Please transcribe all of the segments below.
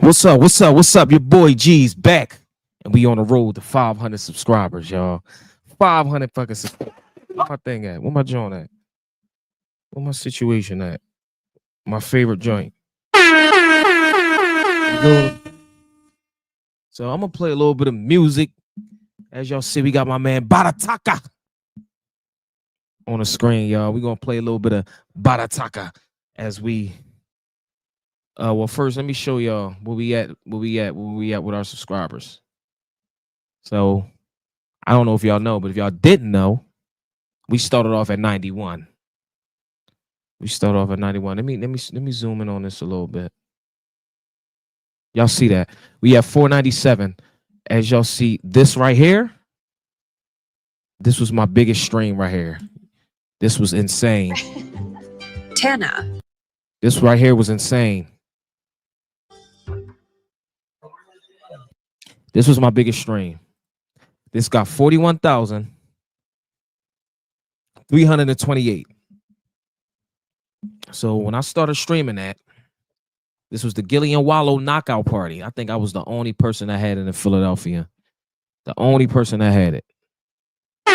What's up? What's up? What's up? Your boy G's back, and we on the road to 500 subscribers, y'all. 500 fucking subscribers. Where my thing at? Where my joint at? Where my situation at? My favorite joint. So I'm gonna play a little bit of music. As y'all see, we got my man Barataka on the screen, y'all. We gonna play a little bit of Barataka as we. Well, first let me show y'all where we at. Where we at with our subscribers. So I don't know if y'all know, but if y'all didn't know, we started off at 91. We start off at 91. Let me zoom in on this a little bit. Y'all see that? We have 497. As y'all see, this right here, this was my biggest stream right here. This was insane. Tana. This right here was insane. This was my biggest stream. This got 41,328. So when I started streaming that, this was the Gillian Wallow knockout party. I think I was the only person that had it in Philadelphia. The only person that had it. Yeah,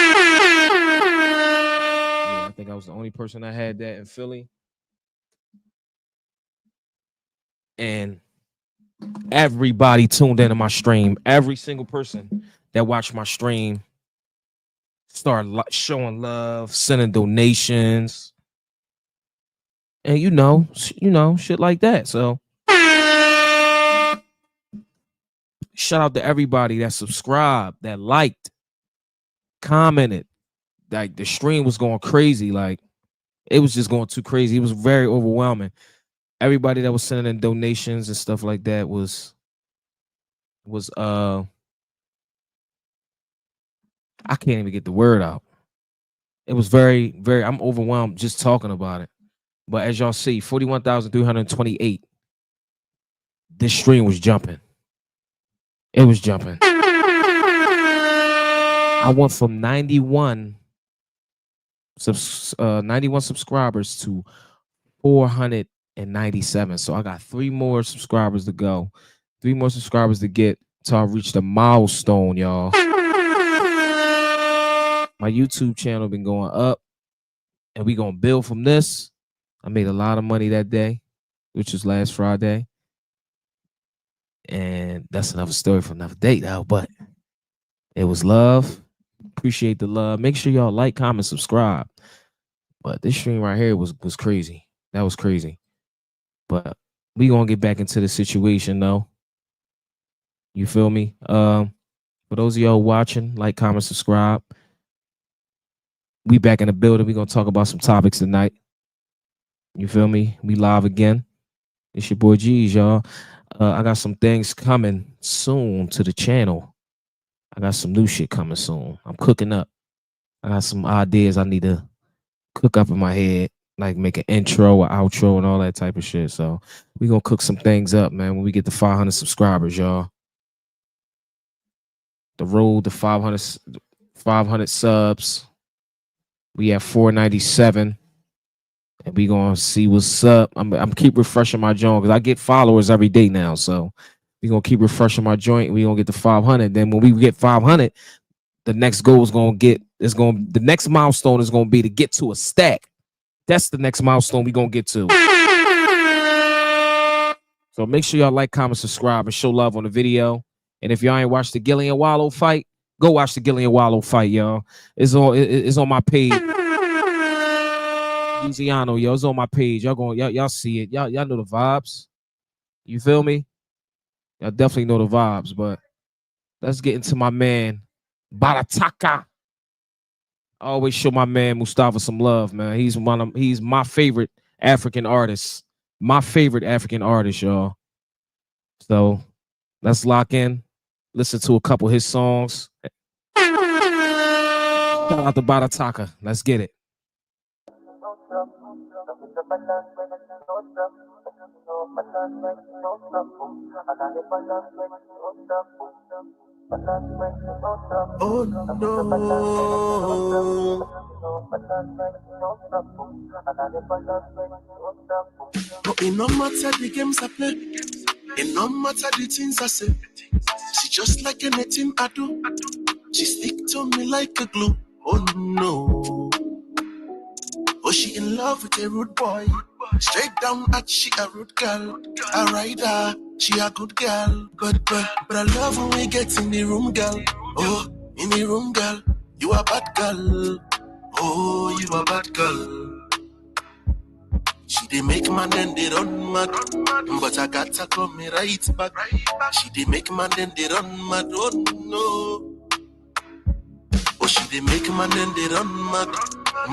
I think I was the only person that had that in Philly. And everybody tuned into my stream. Every single person that watched my stream started showing love, sending donations, and you know, shit like that. So shout out to everybody that subscribed, that liked, commented. Like the stream was going crazy. Like it was just going too crazy. It was very overwhelming. Everybody that was sending in donations and stuff like that was I can't even get the word out. It was very, very, I'm overwhelmed just talking about it. But as y'all see, 41,328. This stream was jumping. It was jumping. I went from 91 subscribers to 497. So I got 3 more subscribers to go. 3 more subscribers to get till I reach the milestone, y'all. My YouTube channel been going up, and we gonna build from this. I made a lot of money that day, which was last Friday. And that's another story for another day now, but it was love. Appreciate the love. Make sure y'all like, comment, subscribe. But this stream right here was crazy. That was crazy. But we gonna get back into the situation though. You feel me? For those of y'all watching, like, comment, subscribe. We back in the building. We gonna talk about some topics tonight. You feel me? We live again. It's your boy G's, y'all. I got some things coming soon to the channel. I got some new shit coming soon. I'm cooking up. I got some ideas I need to cook up in my head, like make an intro or outro and all that type of shit. So we gonna cook some things up, man, when we get to 500 subscribers, y'all. The road to 500 subs. We have 497. And we gonna see what's up. I'm keep refreshing my joint because I get followers every day now. So we gonna keep refreshing my joint. We gonna get to 500. Then when we get 500, the next goal is the next milestone is gonna be to get to a stack. That's the next milestone we gonna get to. So make sure y'all like, comment, subscribe, and show love on the video. And if y'all ain't watched the Gillian Wallow fight, go watch the Gillian Wallow fight, y'all. It's on my page. Luciano, yo, it's on my page. Y'all see it. Y'all know the vibes. You feel me? Y'all definitely know the vibes. But let's get into my man Barataka. I always show my man Mustafa some love, man. He's my favorite African artist. My favorite African artist, y'all. So let's lock in. Listen to a couple of his songs. Shout out to Barataka. Let's get it. Oh no. But it no matter the games I play, it no matter the things I say. She just like anything I do. She stick to me like a glue. Oh no. Oh, she in love with a rude boy. Straight down at she a rude girl. I ride her, she a good girl. But I love when we get in the room, girl. Oh, in the room, girl. You a bad girl. Oh, you a bad girl. She dey make man then they run mad. But I got to come me right back. She dey make man then they run mad. Oh no. Oh, she dey make man then they run mad.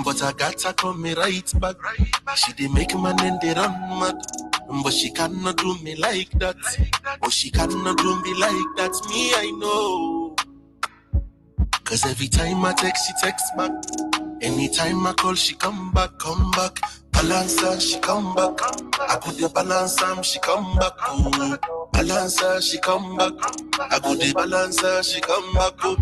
But I got to come me right back. She dey make man then they run mad. But she cannot do me like that. Oh, she cannot do me like that. Me, I know. Cause every time I text, she texts back. Anytime I call, she come back, come back. Balance her, she come back. I could the balance her, she come back. Oh. Balance her, she come back. I could the balance her, she come back. Oh.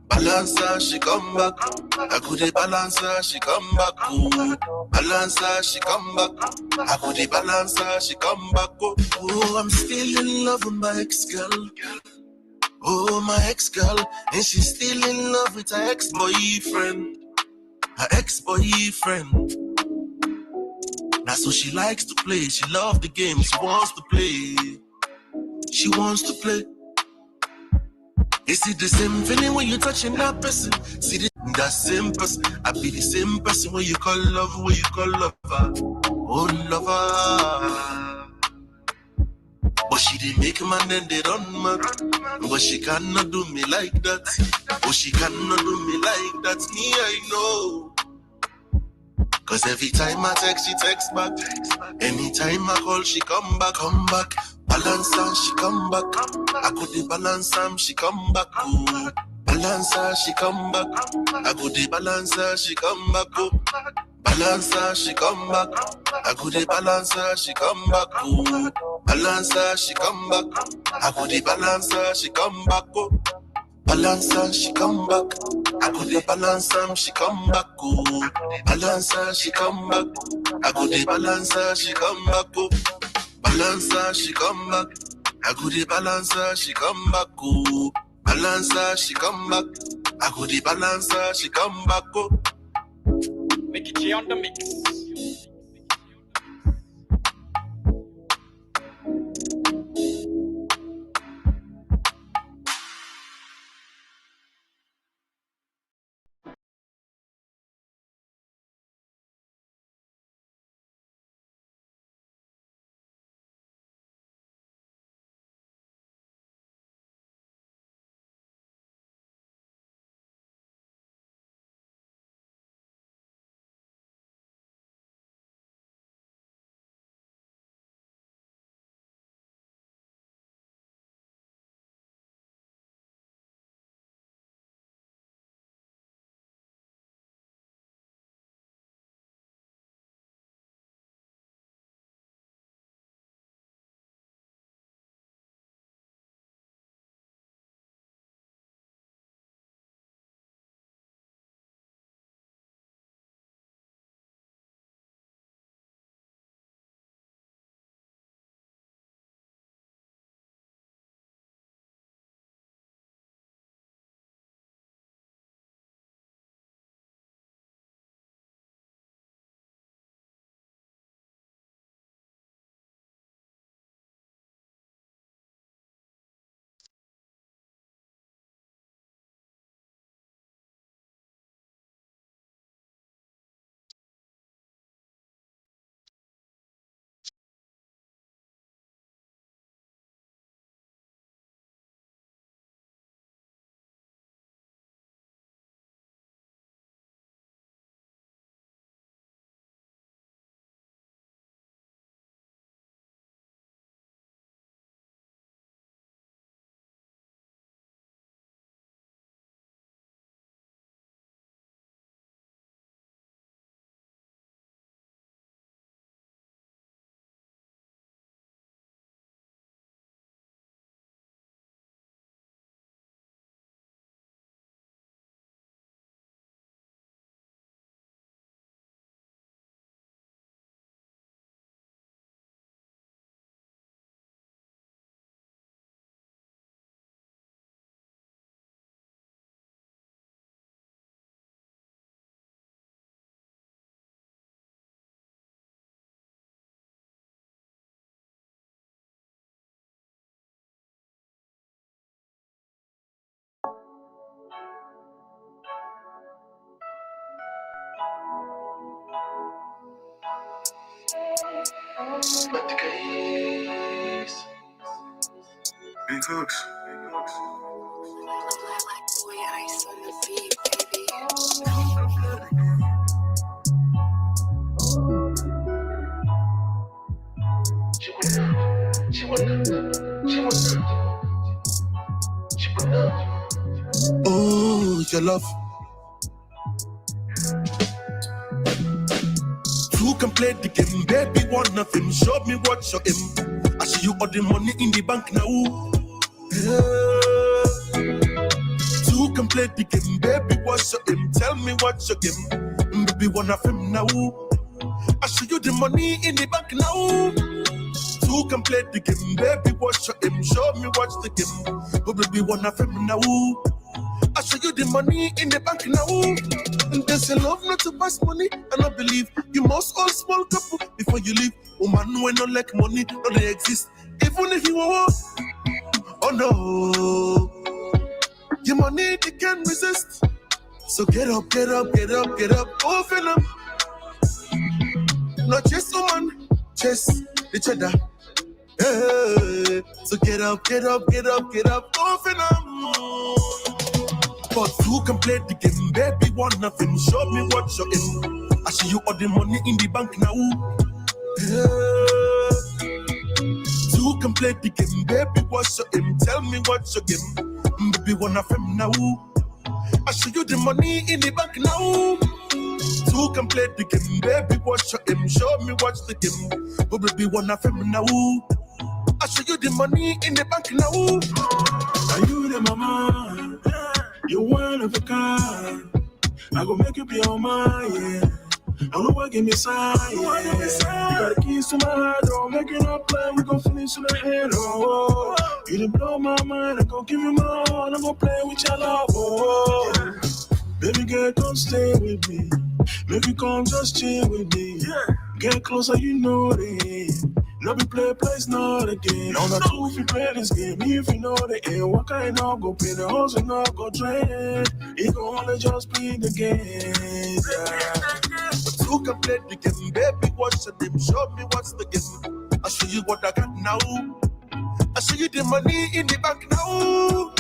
Balance her, she come back. I could the balance her, she come back. Oh. Balance her, she come back. I could the balance her, she come back. Oh, I'm still in love with my ex-girl. Oh, my ex-girl. And she's still in love with her ex-boyfriend. Her ex-boyfriend. That's what she likes to play. She loves the game. She wants to play. She wants to play. Is it the same feeling when you're touching that person? See that same person. I be the same person when you call love, when you call lover. Oh, lover. But she didn't make a man then they run mad. But she cannot do me like that. Oh, she cannot do me like that. Me, I know. Cause every time I text, she texts back. Anytime I call, she come back, come back. Balance her, she come back. I could the balance her, she come back. Oh. Balance her, she come back. I could the balance her, she come back. Oh. Balance her, she come back. I could the balance her, she come back. Oh. Balance her, she come back. I could the balance her, she come back. Oh. Balance her, she come back. I could the balance her, she come back. Oh. Balance her, she come back. I could the balance her, she come back. Oh. Balance her, she come back. I could the balance her, she come back. Oh. Balance her, she come back. I could the balance her, she come back. Oh. Make it J on the mix. Oh, your love. Two can play the game, baby. One of them. Show me what you're in. I see you all the money in the bank now. Two can play the game, baby. What's your aim? Tell me what's your game. Baby, one of them now. I show you the money in the bank now. Two can play the game, baby. What's your aim? Show me what's the game. Oh, baby, one of them now. I show you the money in the bank now. And there's a love not to pass money. And I believe you must all small couple before you leave. Oh man, when not like money, no they exist. Even if you want, oh no, your money they can't resist. So get up, get up, get up, get up, open up. Not just woman, just the cheddar. Hey, so get up, get up, get up, get up, open up. But two can play the game, baby, one of them. Show me what you're in. I see you all the money in the bank now. Yeah. Two can play the game, baby, what's your aim? Tell me what's your game. Baby, one of them now. I show you the money in the bank now. Two can play the game, baby, what's your aim? Show me what's the game. Oh, baby, one of them now. I show you the money in the bank now. Are you the mama? You're one of a kind. I go make you be on mine, yeah. I know what give me sign, yeah. You got the keys to my heart, don't make it up play. We gon' finish in the end, oh. You done blow my mind, I gon' give you my all. I'm gon' play with your love, oh. Baby girl, come stay with me. Make you come just chill with me. Get closer, you know it. No be play, place not again. No, not two if you play this game. If you know the end, what kind of go pay the house and not go drain. It gon' only just be the game. Yeah. But two can play the game, baby, what's your name? Show me what's the game. I show you what I got now. I show you the money in the bank now.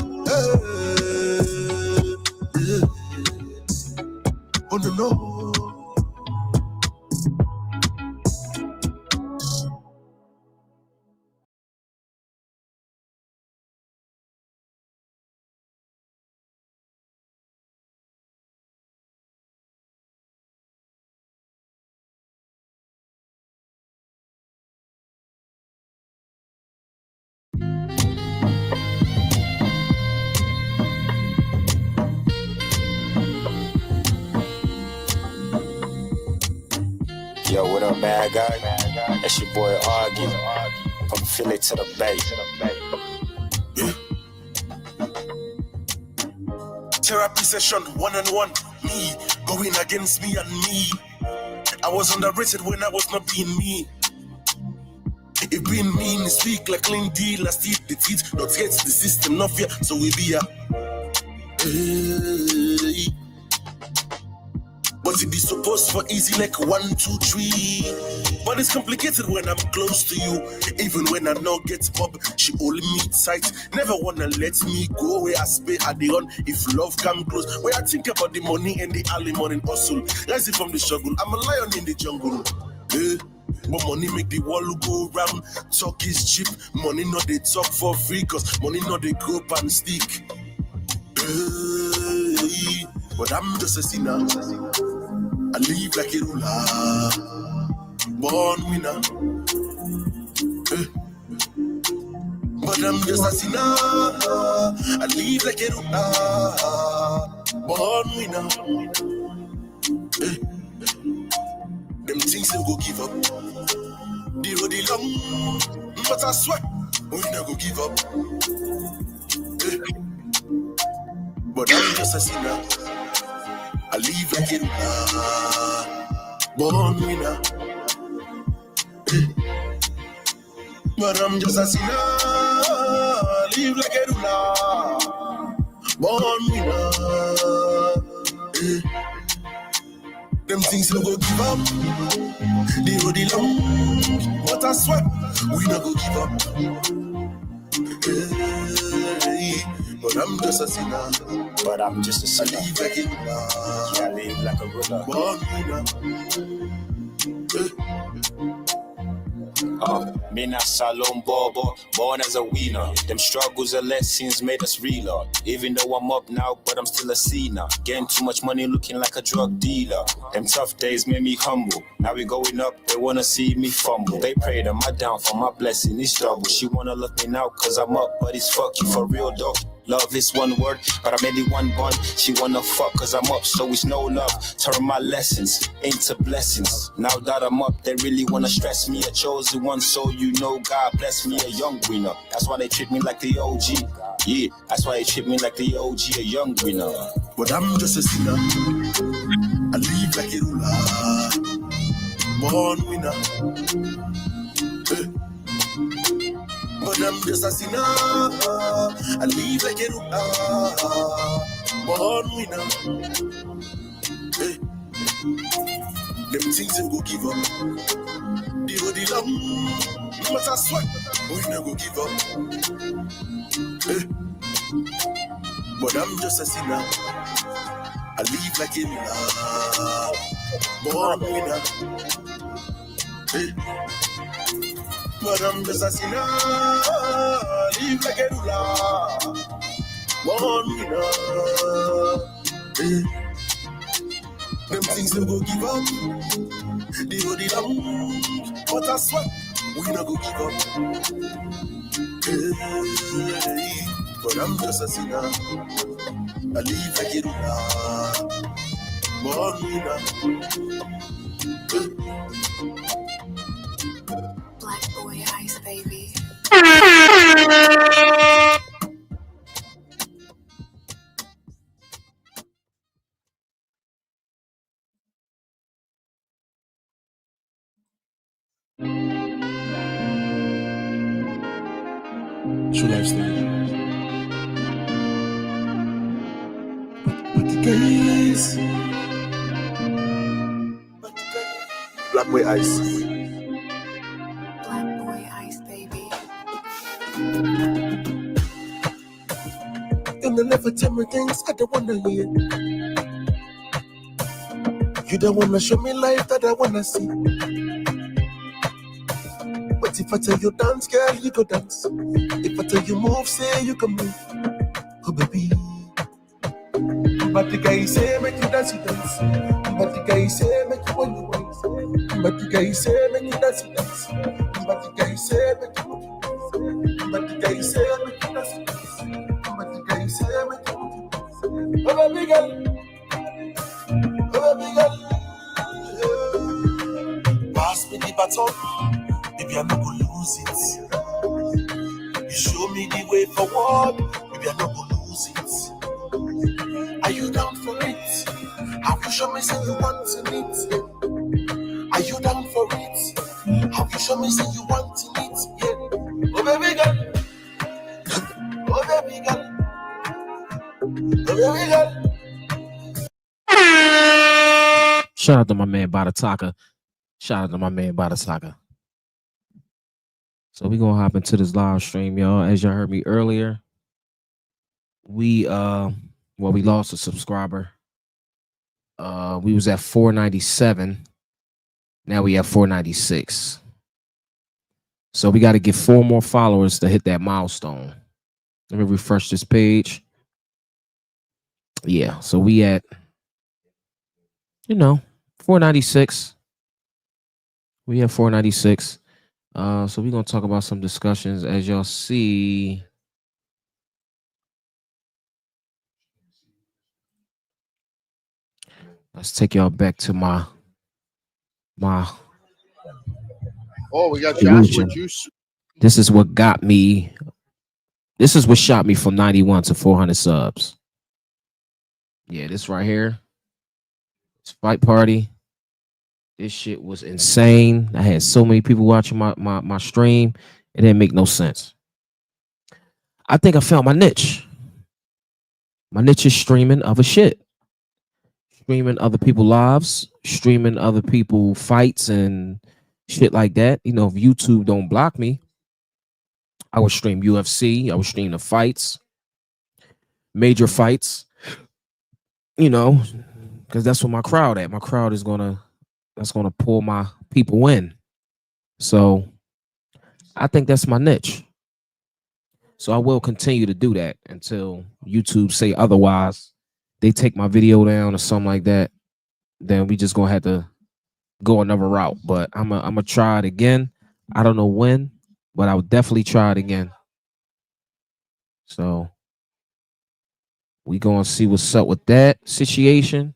Oh no, no. Yo, what up, bad guy? That's your boy Augie. From Philly to the Bay. Therapy session, one-on-one. Me, going against me and me. I was underrated when I was not being me. If being mean is weak like clean deal, I still defeat. Not get the system, not fear, so we be a. Hey. But it be supposed for easy like 1, 2, 3. But it's complicated when I'm close to you. Even when I not get pop, she only meets sight. Never wanna let me go where I spay at the on. If love come close, where I think about the money and the early morning hustle. Rising from the struggle, I'm a lion in the jungle. But money make the world go round. Talk is cheap, money not they talk for free. Cause money not they grow up and stick. But I'm just a sinner. I live like a ruler, born winner. But I'm just a sinner. I live like a ruler, born winner. Them things they go give up. The road is long, but I swear we never go give up. But I'm just a sinner. I live like a ruler, born winner. But I'm just a sinner. I live like a ruler, born Eh. Them things no go give up. The road is long, but I swear we no go give up. Eh. But I'm just a sinner. But I'm just a I sinner. live like a I live like a ruler. born winner. Me not Salon Bobo, born as a winner. Them struggles and lessons made us realer. Even though I'm up now, but I'm still a sinner. Getting too much money, looking like a drug dealer. Them tough days made me humble. Now we going up, they wanna see me fumble. They pray that my downfall, my blessing is double. She wanna love me now, cause I'm up, but it's fuck you for real though. Love is one word, but I'm only one bun. She wanna fuck cause I'm up, so it's no love. Turn my lessons into blessings. Now that I'm up, they really wanna stress me. A chosen one, so you know God bless me, a young winner. That's why they treat me like the OG. Yeah, that's why they treat me like the OG, a young winner. But I'm just a sinner. I live like a ruler. Born winner. Eh. But I'm just a sinner. I live like a ruler. Born winner. Eh. Them things them go give up. The road is long, but I swear we never go give up. Eh. But I'm just a sinner. I live like a ruler. Born winner. Eh. But I'm just a sinner. I live like a ruler. Born winner. Eh. Them things no go give up. The road is long, but I swear we no go give up. Hey, but I'm just a sinner. I live like a ruler. Born winner. Hey. Black boy eyes, baby. True life story. But the guys, Black Boy Ice. Black boy eyes, baby. Gonna never tell me things I don't wanna hear. You don't wanna show me life that I wanna see. But if I tell you dance, girl, you go dance. If I tell you move, say you can move. Oh baby. But the guy say make you dance, you dance. But the guy say make you want you want. But the guy say make you dance, you dance. But the guy say make you want. But the guy say make you dance, you dance. But the guy say make you want. Oh baby girl. Oh baby girl. Pass me the baton. Maybe I'm not gonna lose it. You show me the way forward. Maybe I'm not gonna lose it. Are you down for it? Have you shown me say you want to meet? Are you down for it? Have you shown me say you want to meet? Yeah. Oh baby girl. Oh baby girl. Oh baby girl. Shout out to my man Badataka. Shout out to my man Badataka. So we gonna hop into this live stream, y'all. As y'all heard me earlier, we lost a subscriber. We was at 497. Now we have 496. So we got to get 4 more followers to hit that milestone. Let me refresh this page. Yeah, so we at 496. We have 496. So we're gonna talk about some discussions. As y'all see, let's take y'all back to my Oh, we got Illusion. Joshua Juice. This is what got me. This is what shot me from 91 to 400 subs. Yeah, this right here. It's Fight Party. This shit was insane. I had so many people watching my stream. It didn't make no sense. I think I found my niche. My niche is streaming other shit, streaming other people's lives, streaming other people fights and shit like that. You know, if YouTube don't block me, I would stream UFC. I would stream the fights, major fights. You know, because that's what my crowd at. My crowd is that's gonna pull my people in. So I think that's my niche. So I will continue to do that until YouTube say otherwise. They take my video down or something like that. Then we just gonna have to go another route. But I'm gonna try it again. I don't know when, but I would definitely try it again. So we gonna see what's up with that situation.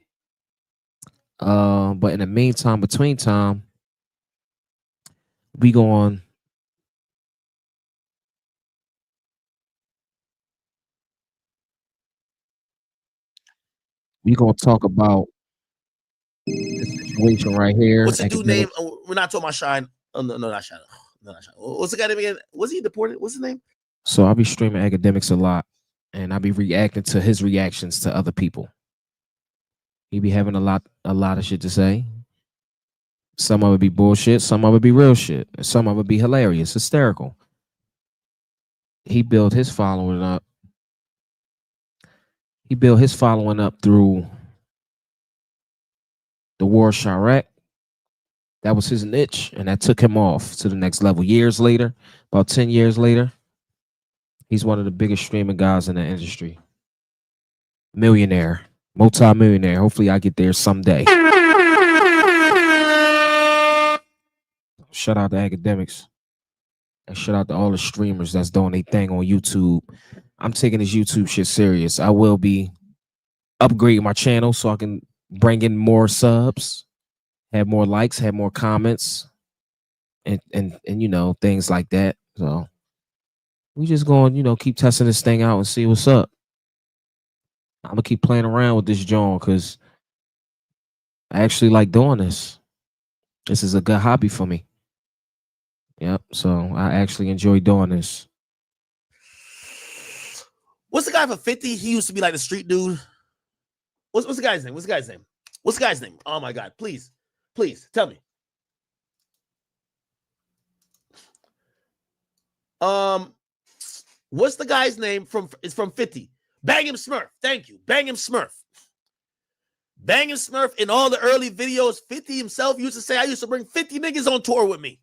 But in the meantime, between time, we gonna talk about this situation right here. What's the dude academic- name? Oh, we're not talking about Shine. Oh, no, not Shine. No, not Shine. What's the guy name again? Was he deported? What's his name? So I'll be streaming academics a lot, and I'll be reacting to his reactions to other people. He be having a lot of shit to say. Some of it be bullshit, some of it be real shit, and some of it be hilarious, hysterical. He built his following up. He built his following up through the war of Chirac. That was his niche, and that took him off to the next level. Years later, about 10 years later, he's one of the biggest streaming guys in the industry. Millionaire, multi-millionaire. Hopefully I get there someday. Shout out to academics. And shout out to all the streamers that's doing their thing on YouTube. I'm taking this YouTube shit serious. I will be upgrading my channel so I can bring in more subs, have more likes, have more comments, and you know, things like that. So we just going, you know, keep testing this thing out and see what's up. I'm gonna keep playing around with this John because I actually like doing this. This is a good hobby for me. Yep. So I actually enjoy doing this. What's the guy for 50? He used to be like the street dude. What's the guy's name? What's the guy's name? What's the guy's name? Oh my God. Please tell me. What's the guy's name it's from 50? Bang Him Smurf. Thank you. Bang Him Smurf. Bang Him Smurf in all the early videos, 50 himself used to say, I used to bring 50 niggas on tour with me.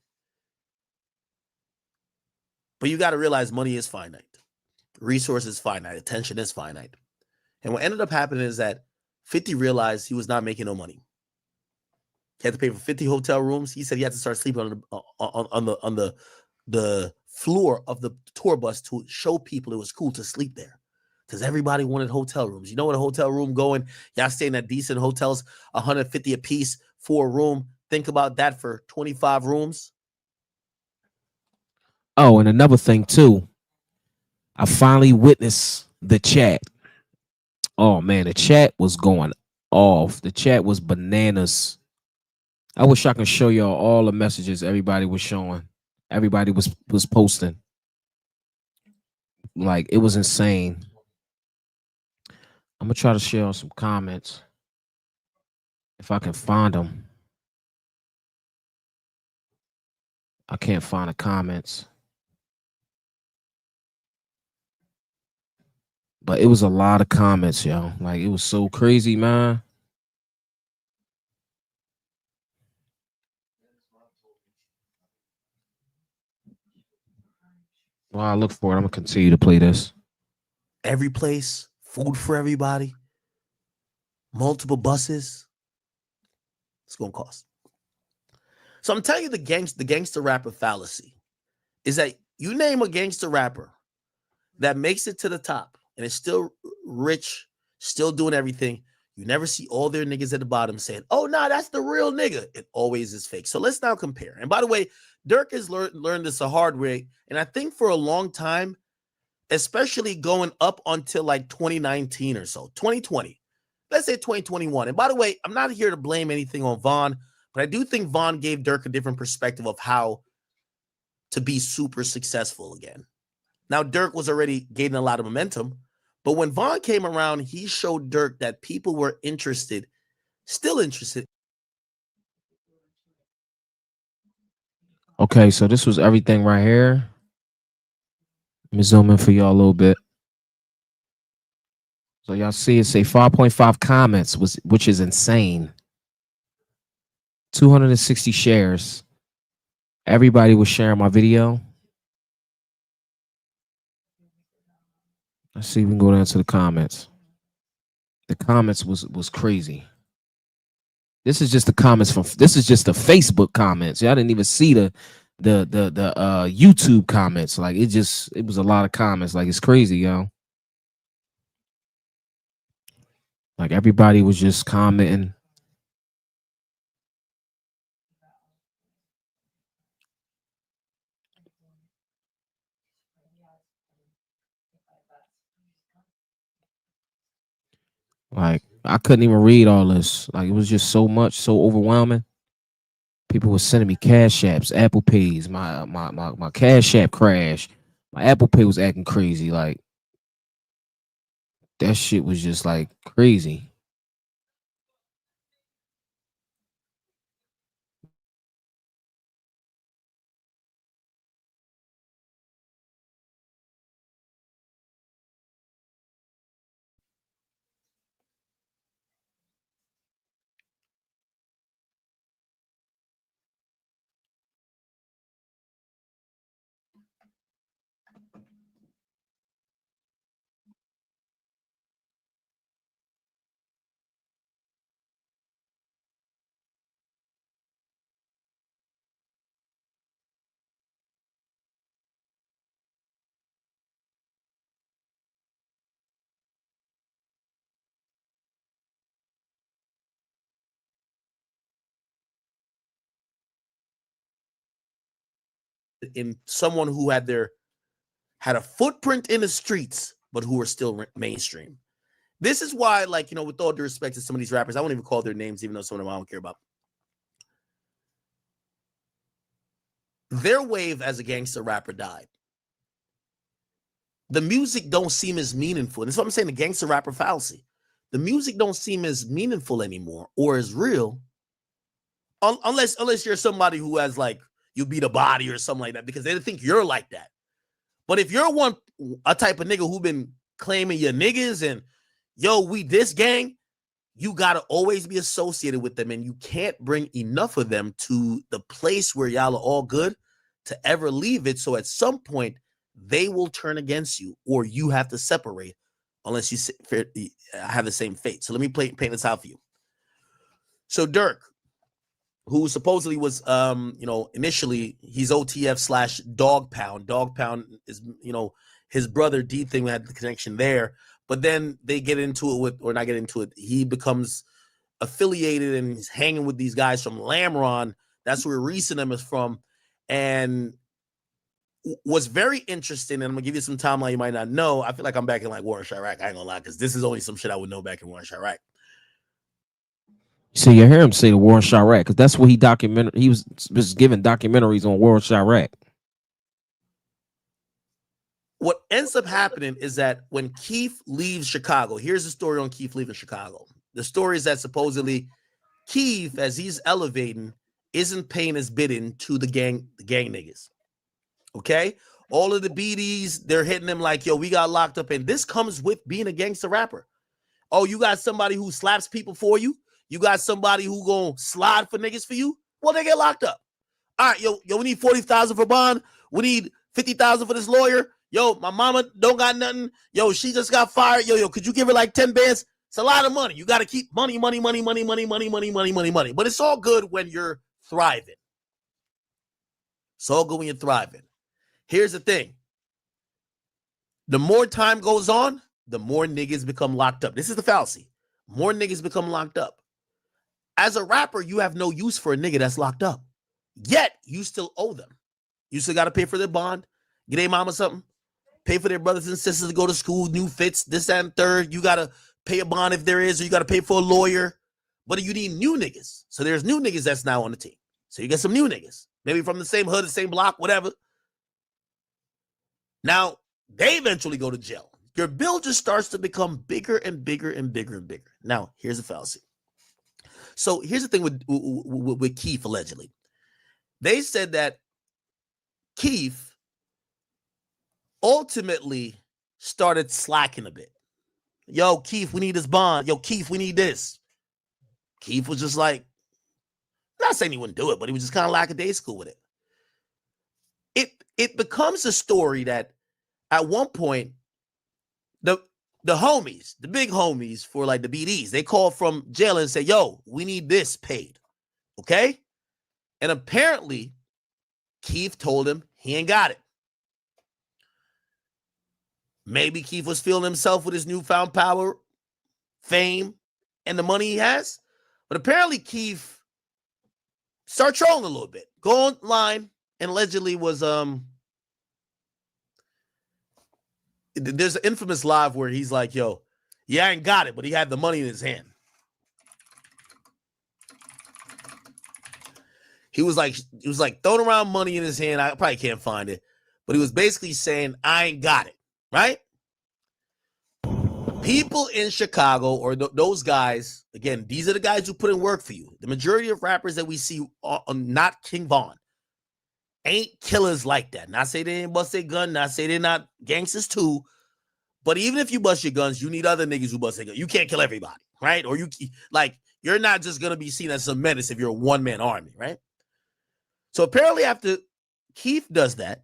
But you got to realize money is finite. Resources finite. Attention is finite. And what ended up happening is that 50 realized he was not making no money. He had to pay for 50 hotel rooms. He said he had to start sleeping on the floor of the tour bus to show people it was cool to sleep there. Because everybody wanted hotel rooms. You know what a hotel room going? Y'all staying at decent hotels, 150 a piece for a room. Think about that for 25 rooms. Oh, and another thing too, I finally witnessed the chat. Oh man, the chat was going off. The chat was bananas. I wish I could show y'all all the messages everybody was showing. Everybody was posting. Like, it was insane. I'm gonna try to share some comments if I can find them. I can't find the comments. But it was a lot of comments, yo. Like, it was so crazy, man. While I look for it, I'm gonna continue to play this. Every place, food for everybody, multiple buses. It's gonna cost. So I'm telling you, the gangster rapper fallacy is that you name a gangster rapper that makes it to the top and is still rich, still doing everything. You never see all their niggas at the bottom saying, oh, nah, that's the real nigga. It always is fake. So let's now compare. And by the way, Dirk has learned this a hard way. And I think for a long time, especially going up until like 2019 or so, 2020, let's say 2021. And by the way, I'm not here to blame anything on Von, but I do think Von gave Dirk a different perspective of how to be super successful again. Now, Dirk was already gaining a lot of momentum, But when Vaughn came around, he showed Dirk that people were interested, still interested. Okay, so this was everything right here. Let me zoom in for y'all a little bit. So y'all see it say 5.5 comments, which is insane. 260 shares. Everybody was sharing my video. Let's see if we can go down to the comments. The comments was crazy. This is just the comments from this is just the Facebook comments. Y'all didn't even see the YouTube comments. Like it was a lot of comments. Like it's crazy, yo. Like everybody was just commenting. Like I couldn't even read all this. Like it was just so much, so overwhelming. People were sending me Cash Apps, Apple Pays. My Cash App crashed. My Apple Pay was acting crazy. Like that shit was just like crazy. In someone who had a footprint in the streets, but who were still mainstream. This is why, like, you know, with all due respect to some of these rappers, I won't even call their names, even though some of them I don't care about. Their wave as a gangster rapper died. The music don't seem as meaningful. And that's what I'm saying, the gangster rapper fallacy. The music don't seem as meaningful anymore or as real, unless you're somebody who has like you beat a body or something like that, because they think you're like that. But if you're a type of nigga who been claiming your niggas and yo, we this gang, you gotta always be associated with them, and you can't bring enough of them to the place where y'all are all good to ever leave it. So at some point they will turn against you, or you have to separate, unless you have the same fate. So let me paint this out for you. So Dirk, who supposedly was, initially he's OTF / Dog Pound. Dog Pound is, his brother D Thing had the connection there, but then they get into it with, or not get into it. He becomes affiliated and he's hanging with these guys from Lamron. That's where Reese and them is from. And what's very interesting, and I'm gonna give you some timeline you might not know. I feel like I'm back in like War in Chirac. I ain't gonna lie, because this is only some shit I would know back in War in Chirac. So you hear him say the War in Chirac, because that's what he was giving documentaries on War in Chirac. What ends up happening is that when Keith leaves Chicago, here's the story on Keith leaving Chicago. The story is that supposedly Keith, as he's elevating, isn't paying his bidding to the gang niggas. Okay? All of the BDs, they're hitting him like, yo, we got locked up. And this comes with being a gangster rapper. Oh, you got somebody who slaps people for you? You got somebody who gonna slide for niggas for you? Well, they get locked up. All right, yo, we need 40,000 for bond. We need 50,000 for this lawyer. Yo, my mama don't got nothing. Yo, she just got fired. Yo, could you give her like 10 bands? It's a lot of money. You got to keep money. But it's all good when you're thriving. It's all good when you're thriving. Here's the thing. The more time goes on, the more niggas become locked up. This is the fallacy. More niggas become locked up. As a rapper, you have no use for a nigga that's locked up. Yet, you still owe them. You still got to pay for their bond, get their mama something, pay for their brothers and sisters to go to school, new fits, this, that, and third. You got to pay a bond if there is, or you got to pay for a lawyer. But you need new niggas. So there's new niggas that's now on the team. So you get some new niggas, maybe from the same hood, the same block, whatever. Now, they eventually go to jail. your bill just starts to become bigger and bigger and bigger and bigger. Now, here's the fallacy. So here's the thing with Keith, allegedly. They said that Keith ultimately started slacking a bit. Yo, Keith, we need this bond. Yo, Keith, we need this. Keith was just like, not saying he wouldn't do it, but he was just kind of lackadaisical with it. It becomes a story that at one point, the homies, the big homies for like the BDs, they called from jail and said, yo, we need this paid. Okay? And apparently, Keith told him he ain't got it. Maybe Keith was feeling himself with his newfound power, fame, and the money he has. But apparently, Keith started trolling a little bit. Go online and allegedly was there's an infamous live where he's like, yo, yeah, I ain't got it, but he had the money in his hand. He was like throwing around money in his hand. I probably can't find it, but he was basically saying, I ain't got it, right? People in Chicago, or those guys, again, these are the guys who put in work for you. The majority of rappers that we see, not King Von, ain't killers like that. Not say they didn't bust their gun, not say they're not gangsters too, but even if you bust your guns, you need other niggas who bust their guns. You can't kill everybody, right? Or you're not just going to be seen as a menace if you're a one-man army, right? So apparently after Keith does that,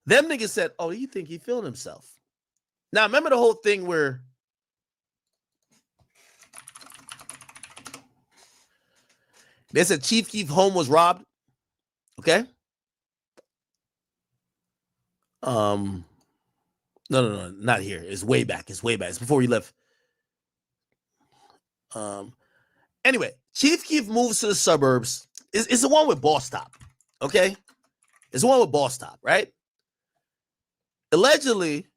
them niggas said, oh, you think he feeling himself? Now, remember the whole thing where they said Chief Keef home was robbed? Okay? No, not here. It's way back. It's before he left. Anyway, Chief Keef moves to the suburbs. It's the one with Boss Top, okay? It's the one with Boss Top, right? Allegedly,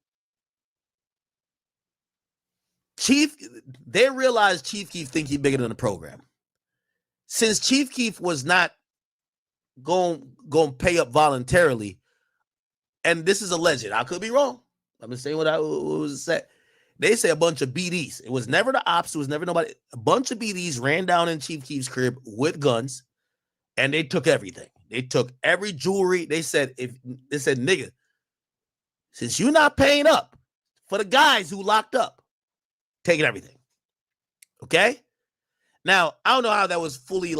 they realized Chief Keef think he bigger than the program. Since Chief Keef was not going to pay up voluntarily, and this is alleged, I could be wrong. I'm just saying what was said. They say a bunch of BDs. It was never the ops. It was never nobody. A bunch of BDs ran down in Chief Keef's crib with guns, and they took everything. They took every jewelry. They said, nigga, since you're not paying up for the guys who locked up, taking everything. Okay? Now, I don't know how that was fully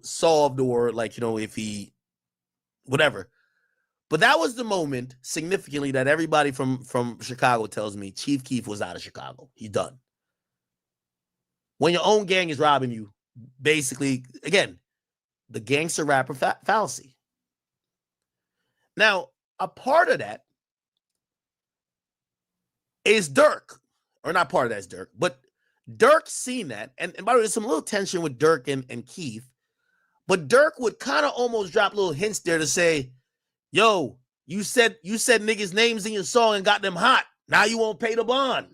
solved or if he whatever. But that was the moment significantly that everybody from Chicago tells me Chief Keef was out of Chicago. He's done. When your own gang is robbing you, basically, again, the gangster rapper fallacy. Now, a part of that is Dirk. Or not part of that is Dirk, but Dirk seen that. And by the way, there's some little tension with Dirk and Keith. But Dirk would kind of almost drop little hints there to say, yo, you said niggas' names in your song and got them hot. Now you won't pay the bond.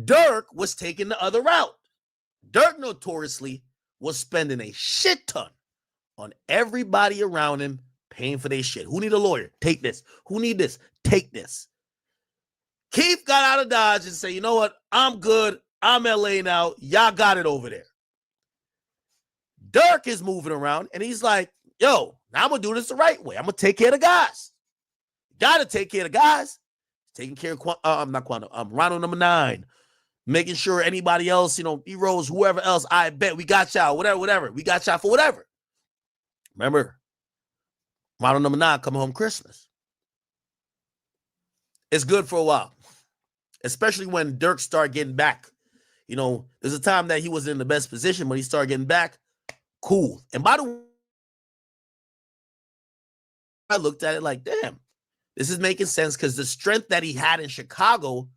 Dirk was taking the other route. Dirk notoriously was spending a shit ton on everybody around him paying for their shit. Who need a lawyer? Take this. Who need this? Take this. Keith got out of Dodge and said, you know what? I'm good. I'm LA now. Y'all got it over there. Dirk is moving around and he's like, yo, now I'm going to do this the right way. I'm going to take care of the guys. Got to take care of the guys. Taking care of Ronald number 9. Making sure anybody else, D-Rose, whoever else, I bet we got y'all, whatever. We got y'all for whatever. Remember, Ronald number 9 coming home Christmas. It's good for a while. Especially when Dirk started getting back. There's a time that he wasn't in the best position, but he started getting back. Cool. And by the way, I looked at it like, damn, this is making sense because the strength that he had in Chicago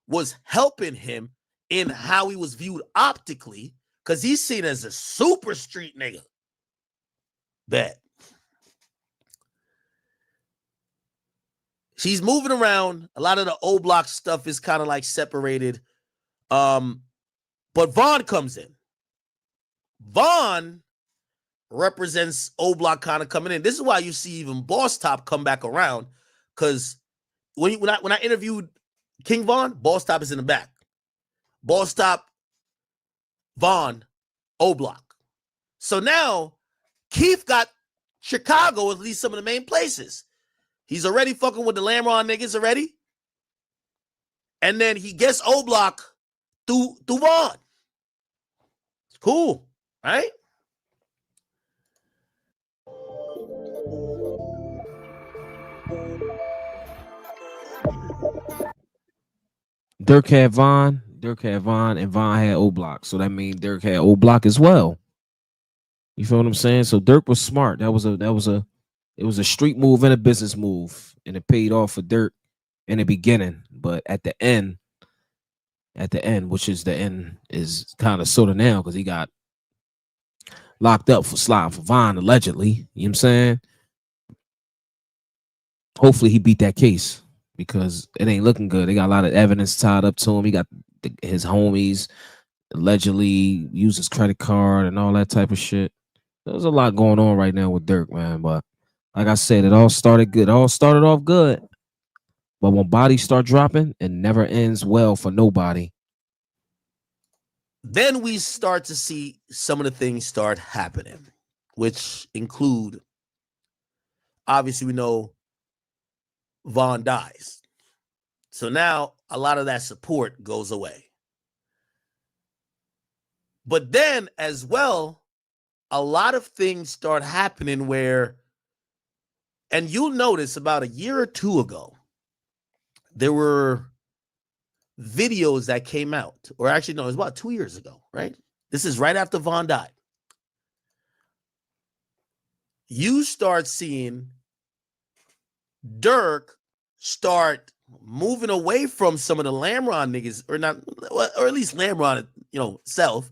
was helping him in how he was viewed optically because he's seen as a super street nigga. Bet. She's moving around. A lot of the O Block stuff is kind of separated. But Vaughn comes in. Vaughn represents O Block kind of coming in. This is why you see even Boss Top come back around because when I interviewed King Von, Ball Stop is in the back. Ball Stop, Von, O Block. So now Keith got Chicago, at least some of the main places. He's already fucking with the Lamron niggas already. And then he gets O Block through Vaughn. It's cool, right? Dirk had Von, and Von had O Block. So that means Dirk had O Block as well. You feel what I'm saying? So Dirk was smart. It was a street move and a business move, and it paid off for Dirk in the beginning. But at the end, which is the end, is kind of sort of now because he got locked up for sliding for Von allegedly. You know what I'm saying? Hopefully he beat that case because it ain't looking good. They got a lot of evidence tied up to him. He got his homies allegedly used his credit card and all that type of shit. There's a lot going on right now with Dirk, man. But like I said, it all started good. It all started off good. But when bodies start dropping, it never ends well for nobody. Then we start to see some of the things start happening, which include, obviously, we know Von dies. So now a lot of that support goes away. But then as well, a lot of things start happening where, and you'll notice about a year or two ago, there were videos that came out, or actually, no, it was about 2 years ago, right? This is right after Von died. You start seeing Dirk start moving away from some of the Lamron niggas, or not, or at least Lamron, self,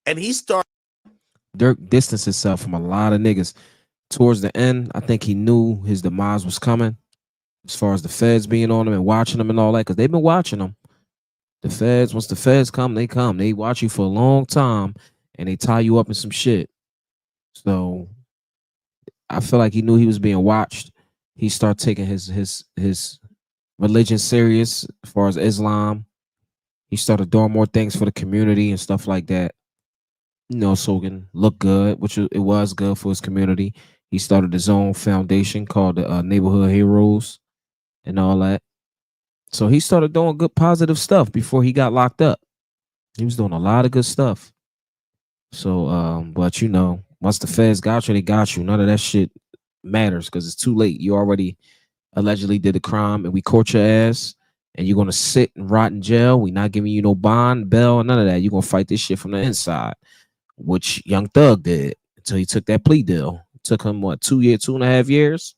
and he started. Dirk distanced himself from a lot of niggas. Towards the end, I think he knew his demise was coming. As far as the feds being on him and watching him and all that, because they've been watching him. The feds, once the feds come. They watch you for a long time and they tie you up in some shit. So I feel like he knew he was being watched. He started taking his religion serious as far as Islam. He started doing more things for the community and stuff like that. So it can look good, which it was good for his community. He started his own foundation called the Neighborhood Heroes and all that. So he started doing good, positive stuff before he got locked up. He was doing a lot of good stuff. So, but once the feds got you, they got you. None of that shit matters because it's too late. You already allegedly did the crime and we caught your ass and you're going to sit and rot in jail. We not giving you no bond, bail, none of that. You're going to fight this shit from the inside, which Young Thug did until he took that plea deal. It took him, 2.5 years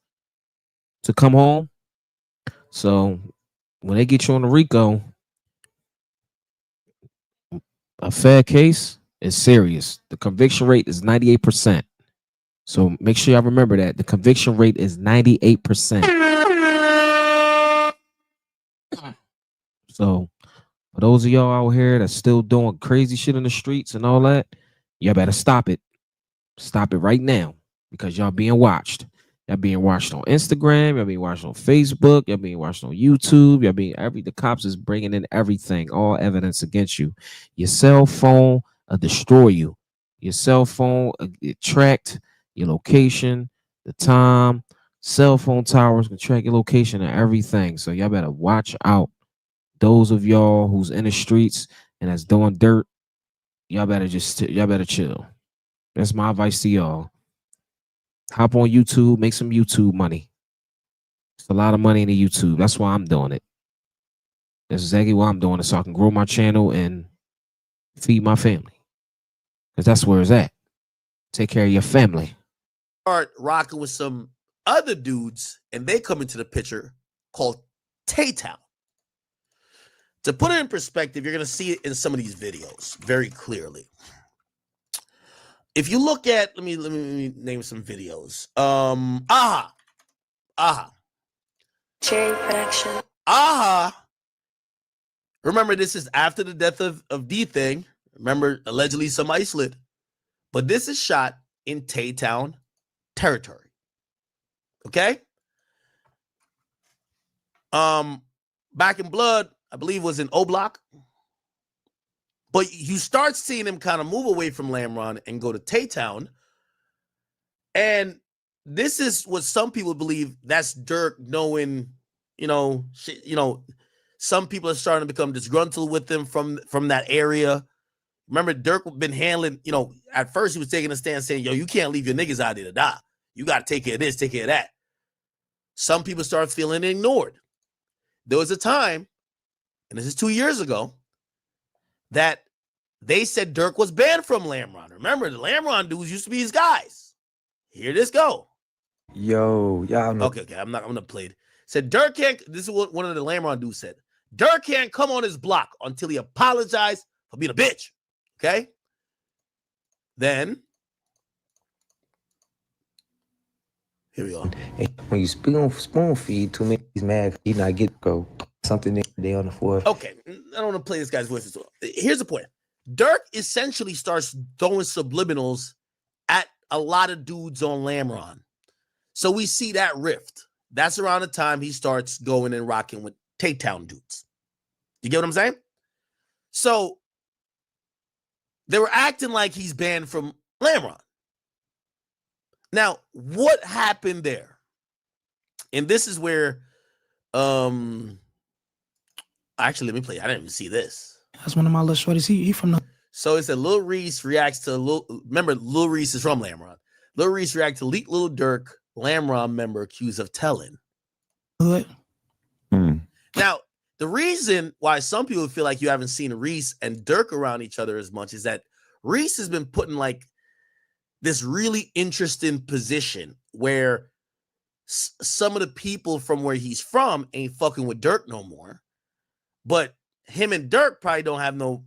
to come home. So when they get you on the RICO, a fair case is serious. The conviction rate is 98%. So make sure y'all remember that. The conviction rate is 98%. So for those of y'all out here that's still doing crazy shit in the streets and all that, y'all better stop it. Stop it right now because y'all being watched. Y'all being watched on Instagram. Y'all being watched on Facebook. Y'all being watched on YouTube. The cops is bringing in everything, all evidence against you. Your cell phone will destroy you. Your cell phone it tracked your location, the time. Cell phone towers can track your location and everything. So y'all better watch out. Those of y'all who's in the streets and that's doing dirt, y'all better chill. That's my advice to y'all. Hop on YouTube, make some YouTube money. It's a lot of money in the YouTube. That's why I'm doing it. That's exactly why I'm doing it, so I can grow my channel and feed my family. Because that's where it's at. Take care of your family. Start rocking with some other dudes, and they come into the picture called Tay-Town. To put it in perspective, you're going to see it in some of these videos very clearly. If you look at, let me name some videos. Aha. Cherry production. Aha. Remember, this is after the death of D-Thing. Remember, allegedly somebody slid. But this is shot in Tay-Town territory. Okay? Back in Blood, I believe was in O Block. But you start seeing him kind of move away from Lamron and go to Tay-Town. And this is what some people believe that's Durk knowing, some people are starting to become disgruntled with him from that area. Remember, Durk been handling, at first he was taking a stand saying, yo, you can't leave your niggas out there to die. You got to take care of this, take care of that. Some people start feeling ignored. There was a time, and this is 2 years ago, that they said Durk was banned from Lamron. Remember, the Lamron dudes used to be his guys. Here this go. Yo, y'all know. Okay, I'm gonna play it. Said Durk can't, this is what one of the Lamron dudes said. Durk can't come on his block until he apologized for being a bitch. Okay? Then, here we go. When you spoon feed too many, he's mad. He not get go something day on the fourth. Okay, I don't want to play this guy's voice as well. Here's the point. Durk essentially starts throwing subliminals at a lot of dudes on Lamron. So we see that rift. That's around the time he starts going and rocking with Tay-Town dudes. You get what I'm saying? So they were acting like he's banned from Lamron. Now, what happened there? And this is where, actually, let me play. I didn't even see this. That's one of my little shorties. He from the. So it said Lil Reese reacts to remember, Lil Reese is from Lamron. Lil Reese reacts to leaked Lil Durk Lamron member accused of telling. Hood. Now, the reason why some people feel like you haven't seen Reese and Durk around each other as much is that Reese has been put in like this really interesting position where some of the people from where he's from ain't fucking with Durk no more. But him and Durk probably don't have no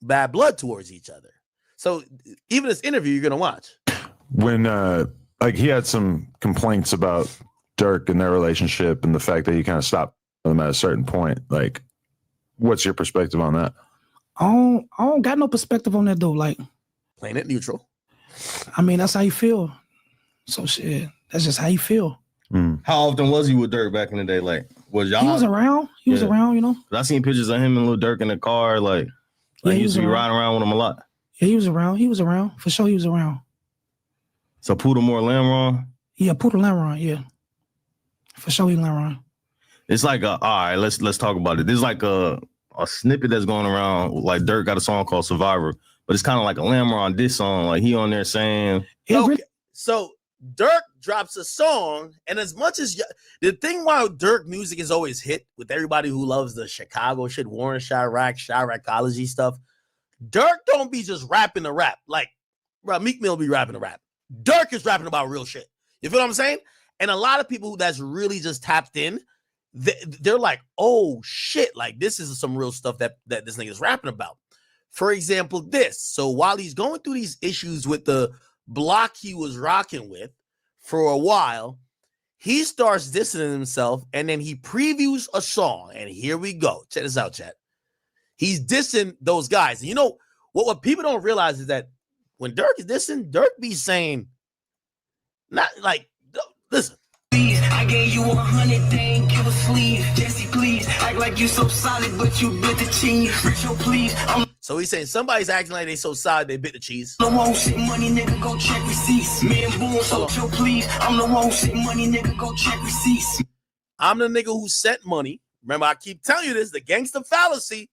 bad blood towards each other. So even this interview you're gonna watch. When he had some complaints about Durk and their relationship and the fact that he kind of stopped them at a certain point, like, what's your perspective on that? I don't got no perspective on that though. Like, playing it neutral. I mean, that's how you feel. So shit, that's just how you feel. How often was he with Durk back in the day? Like, was y'all? He was around. He was around, I seen pictures of him and Lil Durk in the car. Like he used to be riding around with him a lot. Yeah, he was around. He was around. For sure, he was around. So Poodle more Lamron? Yeah, Poodle Lamron, yeah. For sure, he Lamron. It's like all right, let's talk about it. There's like a snippet that's going around. Like Durk got a song called Survivor, but it's kind of like a Lamron diss song. Like he on there saying, okay. So Durk drops a song, and as much as the thing why Durk music is always hit with everybody who loves the Chicago shit, Warren Chiracology stuff, Durk don't be just rapping the rap. Like, bro, Meek Mill be rapping the rap. Durk is rapping about real shit. You feel what I'm saying? And a lot of people that's really just tapped in, they're like, oh shit, like this is some real stuff that this nigga is rapping about. For example, this. So while he's going through these issues with the block he was rocking with for a while, he starts dissing himself, and then he previews a song. And here we go. Check this out, chat. He's dissing those guys. And you know what people don't realize is that when Durk is dissing, Durk be saying, not like, listen. I gave you 100, they ain't give a sleeve. Jesse, please, act like you so solid, but you bit the cheese. Rachel, please. So he's saying somebody's acting like they so solid they bit the cheese. I'm the one who shit money, nigga, go check receipts. Me and Boone, so please. I'm the one who shit money, nigga, go check receipts. I'm the nigga who sent money. Remember, I keep telling you this, the gangster fallacy.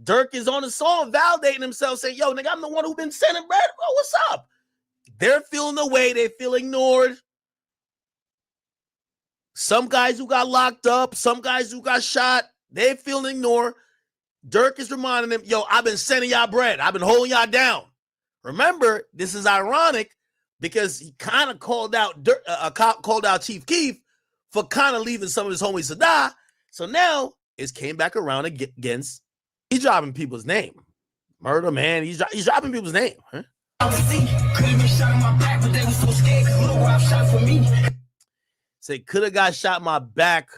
Durk is on the song validating himself, saying, yo, nigga, I'm the one who been sending bread. Bro, what's up? They're feeling the way, they feel ignored. Some guys who got locked up, some guys who got shot, they feel ignored. Durk is reminding them, yo, I've been sending y'all bread. I've been holding y'all down. Remember, this is ironic because he kind of called out Chief Keef for kind of leaving some of his homies to die. So now it's came back around against, he's dropping people's name. Murder, man, he's dropping people's name. Huh? Say, could have got shot in my back,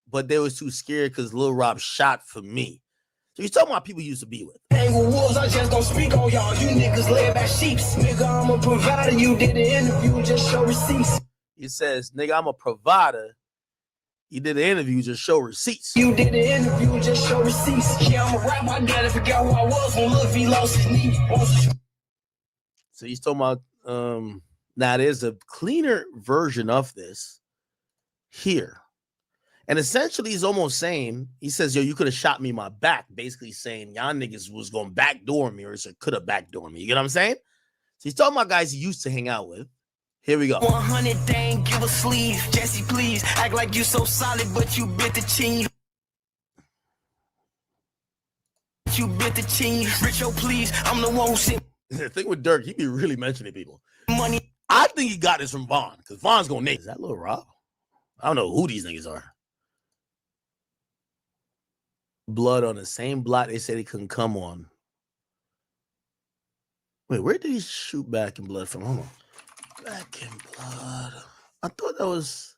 but they was too scared because Lil Rob shot for me. So you're talking about people you used to be with. Angle wolves, I just don't speak on y'all. You niggas lay back sheeps. Nigga, I'm a provider. You did the interview, just show receipts. He says, nigga, I'm a provider. You did an interview, just show receipts. You did the interview, just show receipts. Yeah, I'm a rap, I gotta figure out who I was when Lil V lost his knee. So he's talking about now there's a cleaner version of this here. And essentially he's almost saying, he says, yo, you could have shot me in my back, basically saying y'all niggas was going to backdoor me or could have backdoor me. You get what I'm saying? So he's talking about guys he used to hang out with. Here we go. 100 dang, give a sleeve. Jesse, please, act like you so solid, but you bit the cheese. You bit the cheese. Richo, please, I'm the one who sent. The thing with Dirk, he be really mentioning people. Money. I think he got this from Vaughn, because Vaughn's going to name. Is that Lil Rob? I don't know who these niggas are. Blood on the same block they said he couldn't come on. Wait, where did he shoot Back in Blood from? Hold on. Back in Blood. I thought that was.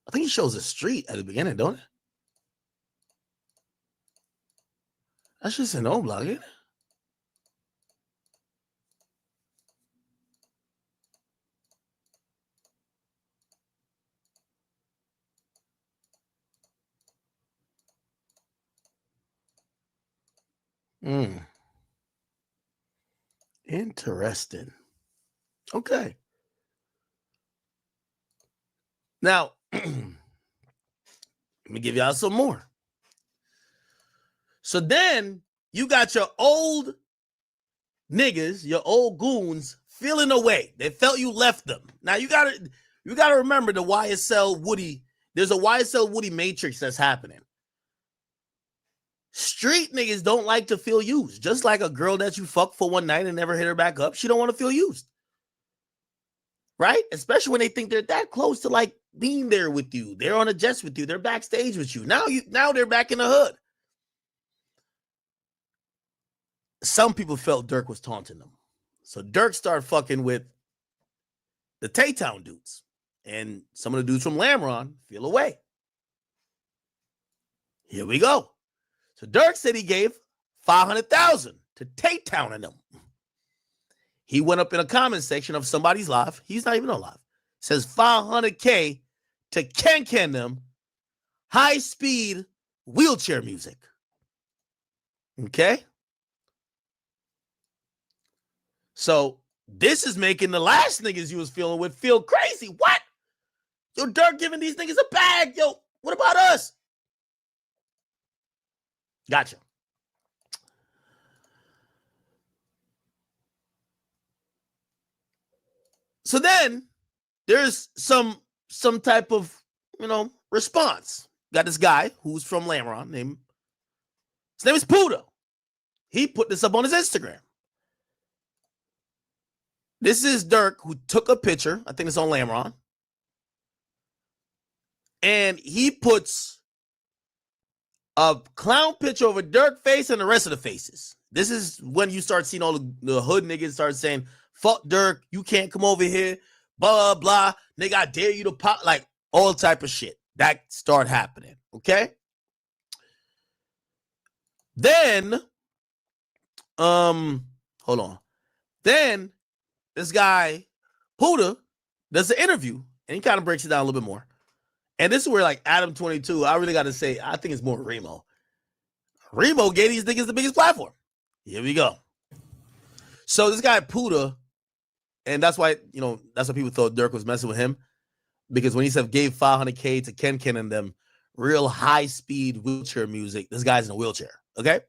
I think he shows a street at the beginning, don't it? That's just an old block, ain't it? Interesting. Okay. Now, let me give y'all some more. So then you got your old niggas, your old goons feeling away. They felt you left them. Now you gotta remember the YSL Woody. There's a YSL Woody matrix that's happening. Street niggas don't like to feel used. Just like a girl that you fuck for one night and never hit her back up, she don't want to feel used. Right? Especially when they think they're that close to like being there with you. They're on a jets with you. They're backstage with you. Now they're back in the hood. Some people felt Dirk was taunting them. So Dirk started fucking with the Tay-Town dudes. And some of the dudes from Lamron feel away. Here we go. So Dirk said he gave $500,000 to Tay-Town and them. He went up in a comment section of somebody's live. He's not even on live. Says $500K to Ken them high-speed wheelchair music. Okay? So this is making the last niggas you was feeling with feel crazy. What? Yo, Dirk giving these niggas a bag. Yo, what about us? Gotcha. So then there's some type of, response. Got this guy who's from Lamron his name is Puda. He put this up on his Instagram. This is Dirk who took a picture. I think it's on Lamron. And he puts a clown picture of a Dirk face and the rest of the faces. This is when you start seeing all the hood niggas start saying, fuck Dirk, you can't come over here, blah, blah, nigga, I dare you to pop, like all type of shit. That start happening, okay? Then, hold on. Then, this guy, Puda, does an interview, and he kind of breaks it down a little bit more. And this is where, like, Adam 22, I really got to say, I think it's more Remo. Remo gave these niggas the biggest platform. Here we go. So this guy, Puda, and that's why, that's why people thought Dirk was messing with him. Because when he said gave $500K to Ken and them real high-speed wheelchair music, this guy's in a wheelchair, okay?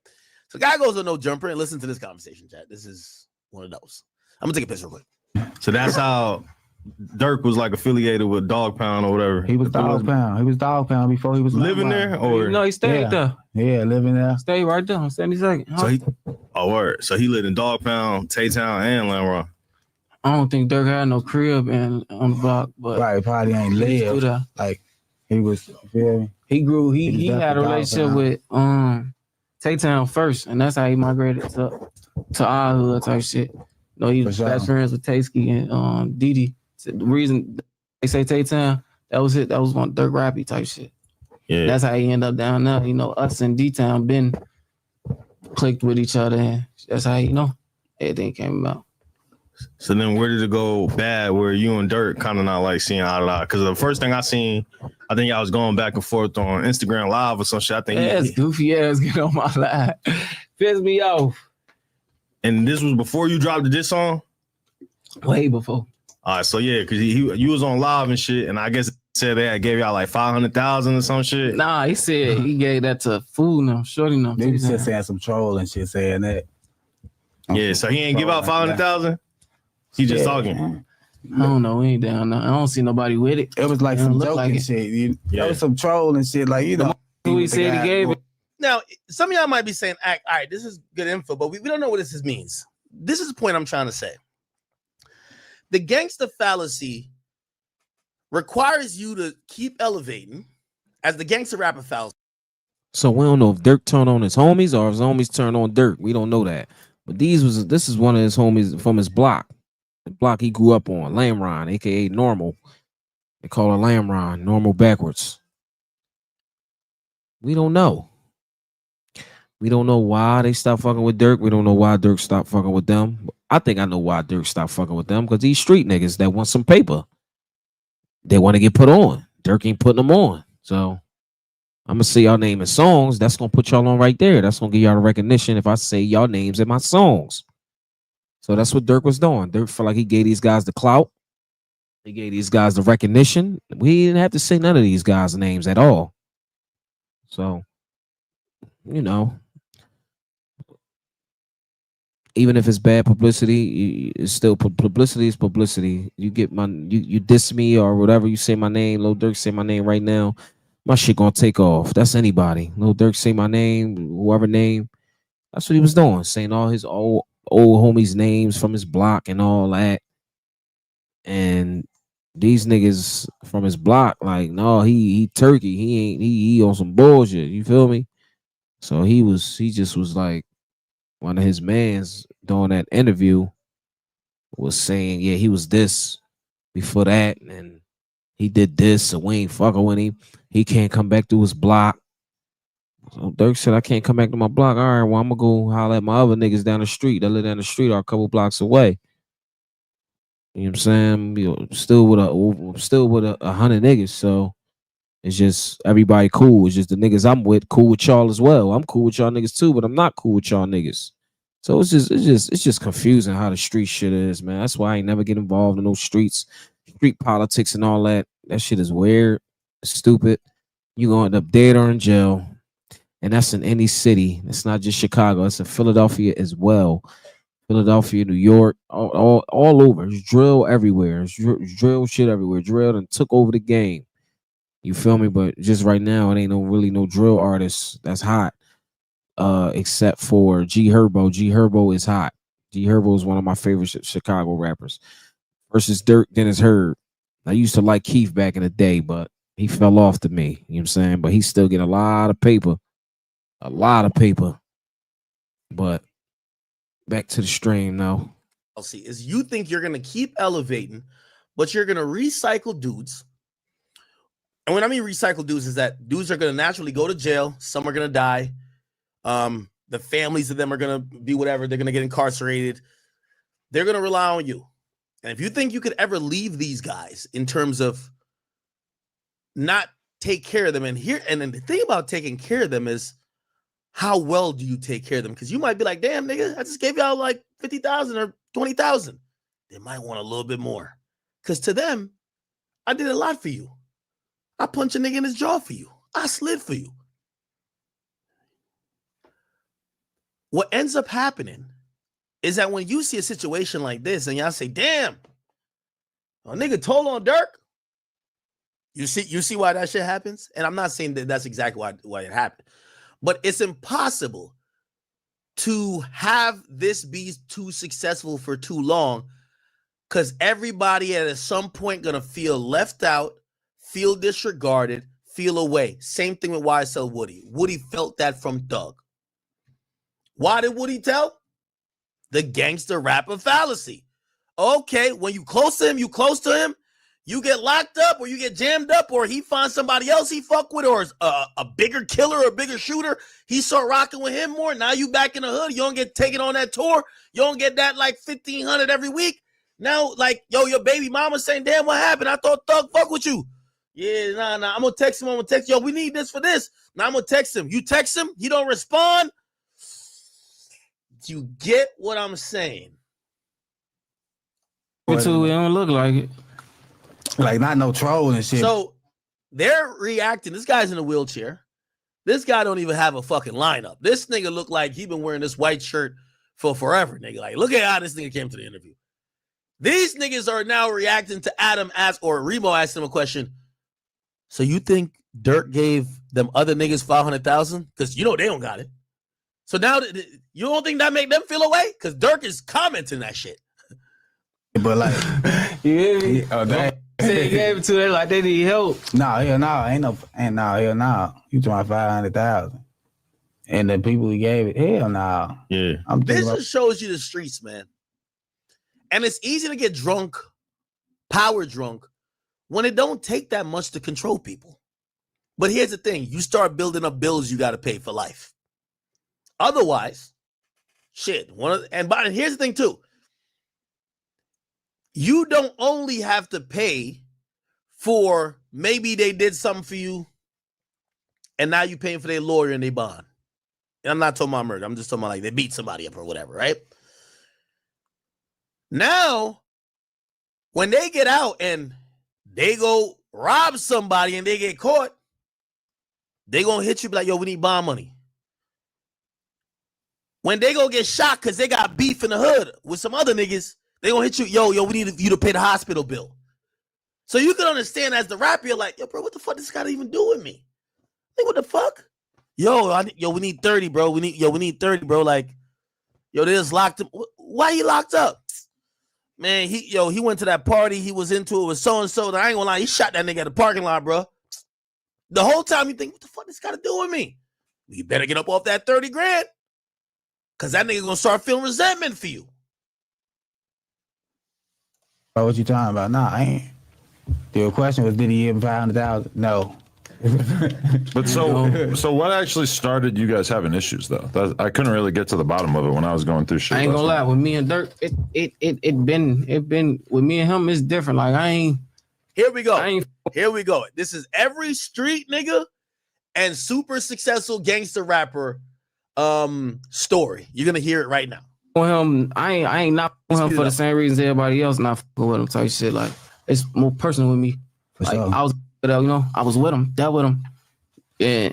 So the guy goes on No Jumper and listen to this conversation, chat. This is one of those. I'm going to take a picture real quick. So that's how Dirk was like affiliated with Dog Pound or whatever. He was Dog Pound. He was Dog Pound before he was living there, or no, he stayed there. Yeah, living there. Stay right there on 72nd. So he lived in Dog Pound, Tay-Town, and Lamron. I don't think Dirk had no crib on the block, but right, probably ain't lived. Like he was, you feel me? He grew. He had a relationship with Tay-Town first, and that's how he migrated to our hood type shit. He was best friends with Taysky and Didi. So the reason they say Tay-Town, that was it. That was one Dirk Rappy type shit. Yeah, that's how he ended up down there. Us and D-Town been clicked with each other, and that's how everything came about. So then where did it go bad where you and Dirk kind of not like seeing eye to eye? Because the first thing I seen, I think I was going back and forth on Instagram Live or some shit. I think Yes, goofy ass get on my live. Piss me off. And this was before you dropped the diss song? Way before. All right, so yeah, because you was on live and shit, and I guess it said they gave y'all like 500,000 or some shit. Nah, he said he gave that to fool them, shorty them. They was just saying some troll and shit saying that. Yeah, so he ain't give out 500,000. He just talking. I don't know. We ain't down there. I don't see nobody with it. It was like some joking shit. There was some troll and shit. Like, you know. Who he said he gave it. Now, some of y'all might be saying, all right, this is good info, but we don't know what this means. This is the point I'm trying to say. The gangster fallacy requires you to keep elevating as the gangster rapper fallacy. So we don't know if Dirk turned on his homies or if his homies turned on Dirk. We don't know that. But this is one of his homies from his block. The block he grew up on, Lamron, aka Normal. They call her Lamron, Normal backwards. We don't know. We don't know why they stopped fucking with Dirk. We don't know why Dirk stopped fucking with them. I think I know why Dirk stopped fucking with them, because these street niggas that want some paper, they want to get put on. Dirk ain't putting them on. So I'm gonna say y'all name in songs. That's gonna put y'all on right there. That's gonna give y'all the recognition if I say y'all names in my songs. So that's what Dirk was doing. Dirk felt like he gave these guys the clout. He gave these guys the recognition. We didn't have to say none of these guys' names at all. So, you know, even if it's bad publicity, it's still publicity is publicity. You get you diss me or whatever, you say my name, Lil Durk say my name right now, my shit gonna take off. That's anybody. Lil Durk say my name, whoever name. That's what he was doing, saying all his old homies' names from his block and all that. And these niggas from his block, like, no, he turkey. He on some bullshit. You feel me? So he just was like, one of his mans during that interview was saying, yeah, he was this before that, and he did this, so we ain't fucking with him. He can't come back to his block. So Dirk said, I can't come back to my block. All right, well, I'm gonna go holler at my other niggas down the street that live down the street or a couple blocks away. You know what I'm saying? You know, still with 100 niggas, so it's just everybody cool. It's just the niggas I'm with cool with y'all as well. I'm cool with y'all niggas too, but I'm not cool with y'all niggas. So it's just confusing how the street shit is, man. That's why I ain't never get involved in those street politics and all that. That shit is weird, stupid. You gonna end up dead or in jail, and that's in any city. It's not just Chicago. It's in Philadelphia as well. Philadelphia, New York, all over. It's drill everywhere. It's drill shit everywhere. Drill and took over the game. You feel me? But just right now, it ain't really no drill artists that's hot. Except for G Herbo. G Herbo is hot. G Herbo is one of my favorite Chicago rappers. Versus Dirk Dennis Hurd. I used to like Keith back in the day, but he fell off to me. You know what I'm saying? But he still get a lot of paper. A lot of paper. But back to the stream now. I'll see is you think you're gonna keep elevating, but you're gonna recycle dudes. And when I mean recycle dudes, is that dudes are gonna naturally go to jail. Some are gonna die. The families of them are gonna be whatever. They're gonna get incarcerated. They're gonna rely on you. And if you think you could ever leave these guys in terms of not take care of them, and then the thing about taking care of them is how well do you take care of them? Because you might be like, damn, nigga, I just gave y'all like 50,000 or 20,000. They might want a little bit more. Because to them, I did a lot for you. I punched a nigga in his jaw for you. I slid for you. What ends up happening is that when you see a situation like this and y'all say, damn, a nigga told on Dirk, you see why that shit happens? And I'm not saying that that's exactly why it happened, but it's impossible to have this be too successful for too long because everybody at some point gonna feel left out, feel disregarded, feel away. Same thing with YSL Woody. Woody felt that from Thug. Why did Woody tell? The gangster rapper fallacy. Okay, when you close to him, you get locked up or you get jammed up or he finds somebody else he fuck with or a bigger killer or a bigger shooter. He start rocking with him more. Now you back in the hood. You don't get taken on that tour. You don't get that like 1,500 every week. Now, like, yo, your baby mama saying, damn, what happened? I thought Thug fuck with you. Yeah, nah. I'm gonna text him. Yo, we need this for this. Now I'm gonna text him. You text him, he don't respond. You get what I'm saying? It don't look like it. Like not no troll and shit. So they're reacting. This guy's in a wheelchair. This guy don't even have a fucking lineup. This nigga look like he been wearing this white shirt for forever, nigga. Like, look at how this nigga came to the interview. These niggas are now reacting to Adam or Remo asked him a question. So you think Dirk gave them other niggas 500,000? Because you know they don't got it. So now you don't think that make them feel away? Because Dirk is commenting that shit. But like, you hear me? That Say he gave it to them like they need help. Nah, hell no, hell no. You talking 500,000, and the people he gave it, hell no. Yeah, This just shows you the streets, man. And it's easy to get drunk, power drunk, when it don't take that much to control people. But here's the thing: you start building up bills you got to pay for life. Otherwise, shit. And here's the thing too: you don't only have to pay for maybe they did something for you, and now you paying for their lawyer and their bond. And I'm not talking about murder. I'm just talking about like they beat somebody up or whatever, right? Now, when they get out and they go rob somebody and they get caught, they gonna hit you like, yo, we need bond money. When they go get shot because they got beef in the hood with some other niggas, they gonna hit you, yo, we need you to pay the hospital bill. So you can understand as the rapper, you're like, yo, bro, what the fuck this got to even do with me? Like, what the fuck? Yo, we need 30, bro. We need 30, bro. Like, yo, they just locked him. Why he locked up? Man, he went to that party. He was into it with so-and-so. I ain't gonna lie, he shot that nigga at the parking lot, bro. The whole time you think, what the fuck this got to do with me? You better get up off that 30 grand. Because that nigga gonna start feeling resentment for you. Bro, what you talking about? Nah, I ain't. The question was, did he give him 500,000? No. But so what actually started you guys having issues though? I couldn't really get to the bottom of it when I was going through shit. I ain't gonna lie, with me and Dirk, it been with me and him, it's different. Like Here we go. This is every street nigga and super successful gangster rapper story. You're gonna hear it right now. On him, I ain't not on him for the same reasons everybody else not with him type shit. Like it's more personal with me. Like I was, I was with him, dealt with him. Yeah,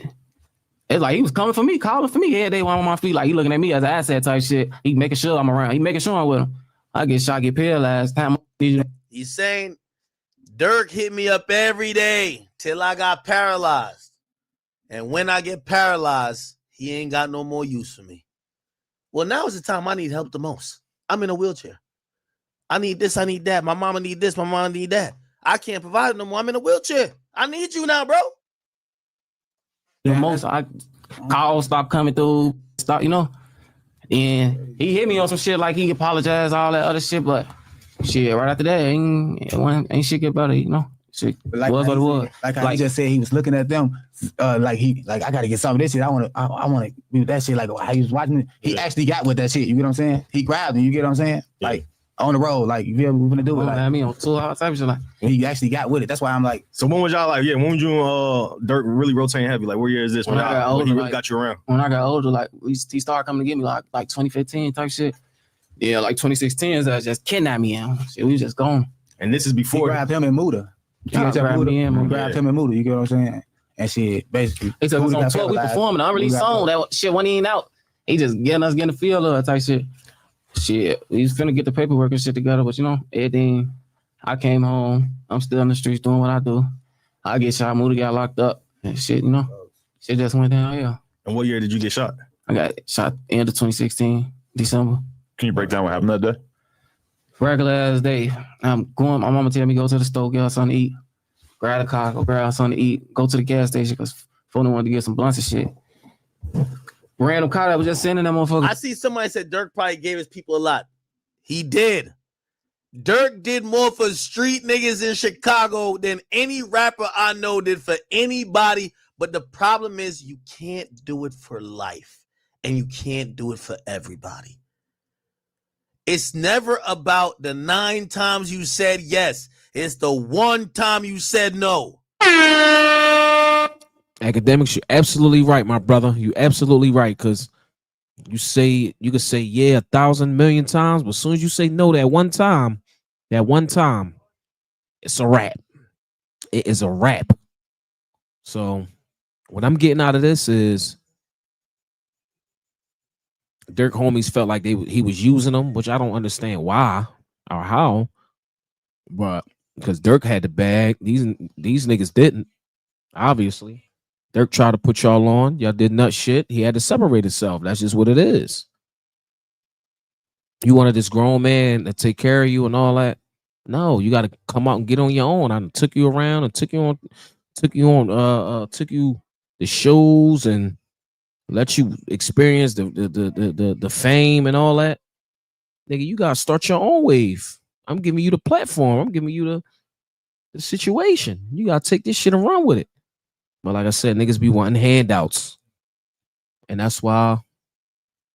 it's like he was coming for me, calling for me every day while I'm on my feet. Like he looking at me as an asset type shit. He making sure I'm around. He making sure I'm with him. I get shot, get paralyzed. He's saying Dirk hit me up every day till I got paralyzed, and when I get paralyzed, he ain't got no more use for me. Well, now is the time I need help the most. I'm in a wheelchair. I need this, I need that. My mama need this, my mama need that. I can't provide no more. I'm in a wheelchair. I need you now, bro. The most calls stop coming through, and he hit me on some shit like he apologized, all that other shit, but shit, right after that, ain't shit get better, Shit was what it was. Like I just said, he was looking at them, I gotta get some of this shit. I wanna be with that shit. Like how he was watching it, he actually got with that shit. You get what I'm saying? He grabbed him. You get what I'm saying? Yeah. Like on the road, like you feel me? We're gonna do it. Like, I mean, on tour type of shit. Like he actually got with it. That's why I'm like. So when was y'all like? Yeah, when was you Dirk really rotating heavy? Like what year is this? When I got older, he really got you around. When I got older, like he started coming to get me like 2015 type shit. Yeah, like 2016 is just kidnapped me and shit. We was just gone. And this is before he grabbed him and Muda. Grabbed him and Muda. You get what I'm saying? And shit, basically. He said we on tour, we performing. I already song that shit wasn't even out. He just getting the feel of it type shit. Shit, we was finna get the paperwork and shit together, but everything. I came home. I'm still in the streets doing what I do. I get shot. Muda got locked up and shit. Shit just went down here. And what year did you get shot? I got shot end of 2016, December. Can you break down what happened that day? Regular ass day. I'm going. My mama tell me go to the store, get us something to eat. Grab a car, go grab something to eat. Go to the gas station because phone wanted to get some blunts and shit. Random car that was just sending that motherfucker. I see somebody said Dirk probably gave his people a lot. He did. Dirk did more for street niggas in Chicago than any rapper I know did for anybody. But the problem is you can't do it for life. And you can't do it for everybody. It's never about the 9 times you said yes. It's the 1 time you said no. Academics, you're absolutely right, my brother. You absolutely right, because you could say yeah 1,000 million times, but as soon as you say no that one time, it's a wrap. It is a wrap. So what I'm getting out of this is Dirk homies felt like he was using them, which I don't understand why or how, but because Dirk had the bag, these niggas didn't. Obviously, Dirk tried to put y'all on. Y'all did nut shit. He had to separate himself. That's just what it is. You wanted this grown man to take care of you and all that. No, you got to come out and get on your own. I took you around and took you the shows and let you experience the fame and all that. Nigga, you gotta start your own wave. I'm giving you the platform. I'm giving you the situation. You gotta take this shit and run with it. But like I said, niggas be wanting handouts. And that's why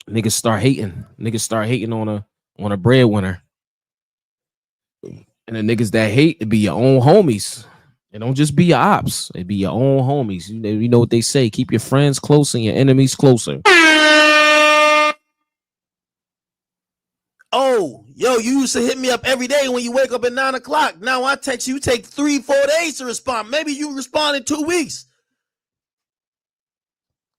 niggas start hating. Niggas start hating on a breadwinner. And the niggas that hate, it be your own homies. It don't just be your ops. It be your own homies. You know what they say. Keep your friends close and your enemies closer. Oh, yo, you used to hit me up every day when you wake up at 9 o'clock. Now I text you, take 3-4 days to respond. Maybe you respond in 2 weeks.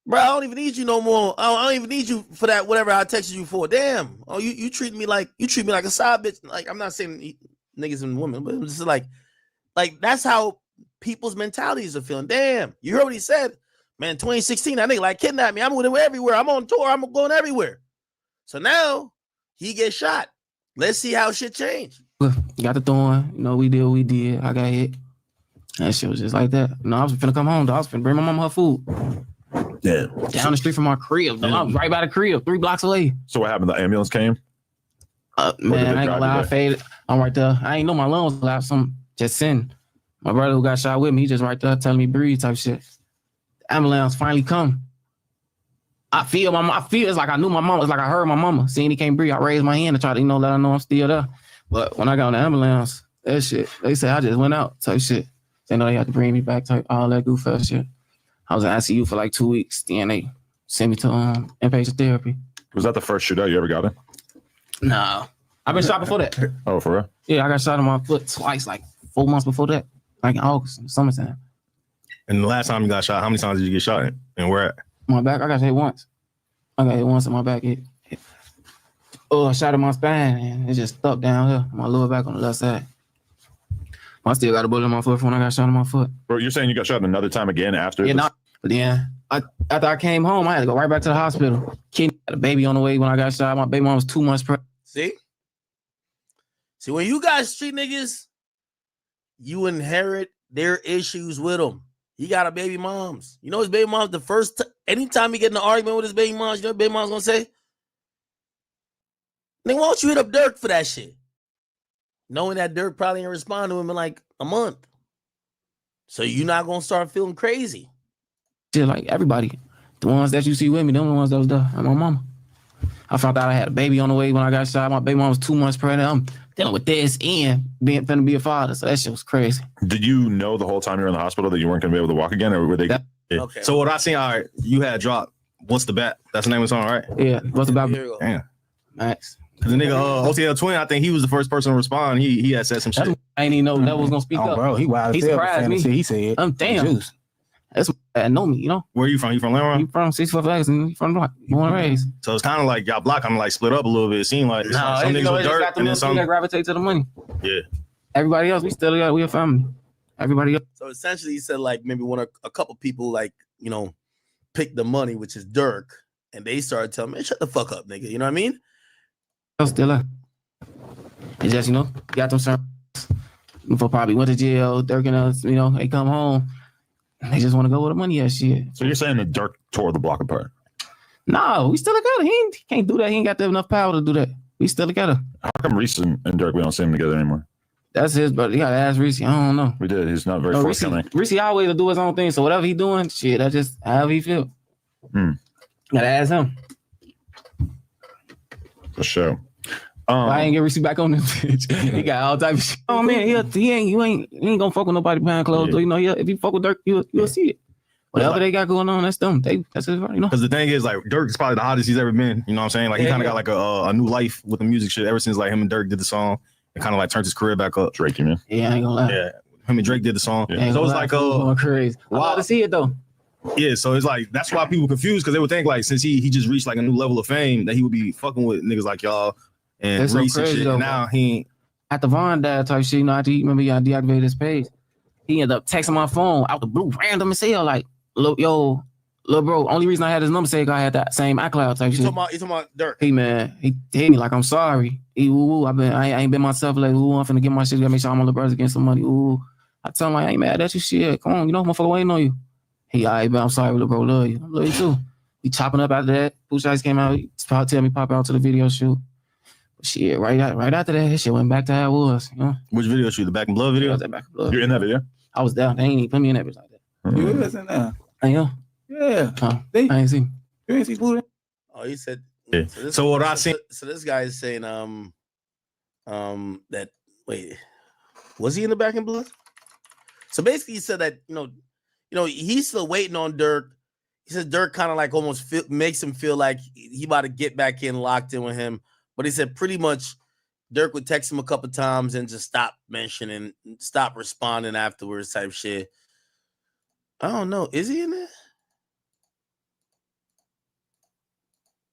Bro, I don't even need you no more. I don't even need you for that, whatever I texted you for. Damn. Oh, you treat me like a side bitch. Like, I'm not saying niggas and women, but it's just like that's how people's mentalities are feeling. Damn, you heard what he said. Man, 2016, that nigga like kidnapped me. I'm with him everywhere. I'm on tour. I'm going everywhere. So now he gets shot. Let's see how shit changed. Got the thorn. You know, we did what we did. I got hit. That shit was just like that. No, I was finna come home, though. I was finna bring my mama her food. Yeah. Down the street from our crib. I was right by the crib, 3 blocks away. So what happened? The ambulance came? Man, I ain't gonna lie. I faded. I'm right there. I ain't know my lungs was loud. Some just sitting. My brother who got shot with me, he just right there telling me breathe type shit. The ambulance finally come. I feel it's like I knew my mama. It's like I heard my mama. Seeing he can't breathe, I raised my hand to try to, let her know I'm still there. But when I got on the ambulance, that shit, they said I just went out type shit. They know they had to bring me back type, all that goof ass shit. I was in ICU for like 2 weeks. Then they sent me to inpatient therapy. Was that the first shootout you ever got in? No. I've been shot before that. Oh, for real? Yeah, I got shot in my foot twice, like 4 months before that. Like in August, in the summertime. And the last time you got shot, how many times did you get shot in? And where at? My back, I got hit once. I got hit once in my back. Shot in my spine, and it just stuck down here. My lower back on the left side. I still got a bullet in my foot from when I got shot in my foot. Bro, you're saying you got shot another time again after? Yeah, but then after I came home, I had to go right back to the hospital. Kid had a baby on the way when I got shot. My baby mom was 2 months pregnant. See, when you guys street niggas, you inherit their issues with them. He got a baby moms. You know his baby mom's anytime he get in an argument with his baby moms, you know what baby mom's gonna say? Nigga, why don't you hit up Dirk for that shit? Knowing that Dirk probably ain't respond to him in like a month. So you're not gonna start feeling crazy. Shit, like everybody. The ones that you see with me, them the ones that was there. And my mama. I found out I had a baby on the way when I got shot. My baby mom was 2 months pregnant. I'm dealing with this and finna be a father. So that shit was crazy. Did you know the whole time you were in the hospital that you weren't gonna be able to walk again, or were they? Okay. So what I seen, all right, you had dropped What's the Bat? That's the name of the song, right? Yeah, What's the Bat? Damn. Max. Cause the nigga OTL Twin, I think he was the first person to respond. He had said some shit. I ain't even know that was gonna speak up. Bro, he wild. He surprised me. He said, I'm damn. That's that know me, you know. Where you from? You from Lamar? You from 64 Flags and you from Block. Born and raised. So it's kind of like y'all block. I'm like split up a little bit. It seemed like some niggas with dirt and then some that gravitate to the money. Yeah. Everybody else, we still got. We a family. Everybody else. So essentially, he said like maybe a couple people like pick the money, which is Dirk, and they started telling me, "Shut the fuck up, nigga." You know what I mean? Still up. It's just got them some before probably went to jail. Dirk and us, they come home. They just want to go with the money ass shit. So you're saying that Dirk tore the block apart? No, we still together. He can't do that. He ain't got enough power to do that. We still together. How come Reese and Dirk, we don't see them together anymore? That's his, but you gotta ask Reese. I don't know. We did. He's not very forthcoming. Reese always do his own thing. So whatever he doing, shit, that's just however he feel. Gotta ask him. For sure. I ain't get receipt back on this bitch. He got all type of shit. Oh man, he ain't gonna fuck with nobody behind closed door. You know, if you fuck with Dirk, you'll see it. Whatever they got going on, that's them. That's it, you know. Because the thing is, like, Dirk is probably the hottest he's ever been. You know what I'm saying? Like, he kind of got like a new life with the music shit ever since like him and Dirk did the song. It kind of like turned his career back up. Drake, you mean? Yeah, I ain't gonna lie. Yeah, him and Drake did the song. Yeah. So it's like going crazy. I love to see it though. Yeah, so it's like that's why people confused because they would think like since he just reached like a new level of fame that he would be fucking with niggas like y'all and That's so Reese and crazy shit. though, Now he ain't. After Von died type shit, you know, after remember y'all deactivated his page, he ended up texting my phone out the blue, random as hell, like, little bro. Only reason I had his number saved, I had that same iCloud type shit. You talking about Dirk? Hey man, he hit me like I'm sorry. He I ain't been myself like I'm finna get my shit. Gotta make sure I'm on the brothers getting some money. I tell him like I ain't mad at you. Shit, come on, you know, motherfucker waiting on you. He alright, but I'm sorry, little bro, love you. I love you too. He chopping up after that. Pooh Shiesty came out. He tell me pop out to the video shoot. But shit, right after that, his shit went back to how it was. You know, which video shoot? The Back in Blood video? Yeah, that Back in Blood. You're in that video? I was down. They ain't even put me in that bitch like that. You was in there. I am. Yeah. I ain't seen. You ain't see Pooh? Oh, he said. Yeah. So what I seen. So this guy is saying that wait, was he in the Back in Blood? So basically, he said that you know he's still waiting on Dirk. He says Dirk kind of like almost makes him feel like he about to get back in, locked in with him. But he said pretty much Dirk would text him a couple times and just stop mentioning, stop responding afterwards type shit. I don't know. Is he in there?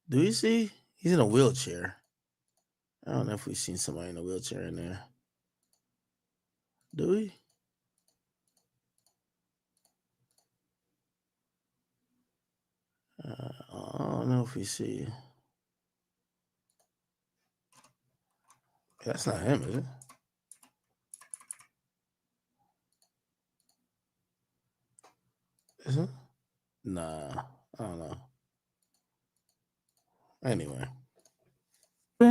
Do you see? He's in a wheelchair. I don't know if we've seen somebody in a wheelchair in there. Do we? I don't know if we see. That's not him, is it? Is it? Nah, I don't know. Anyway. I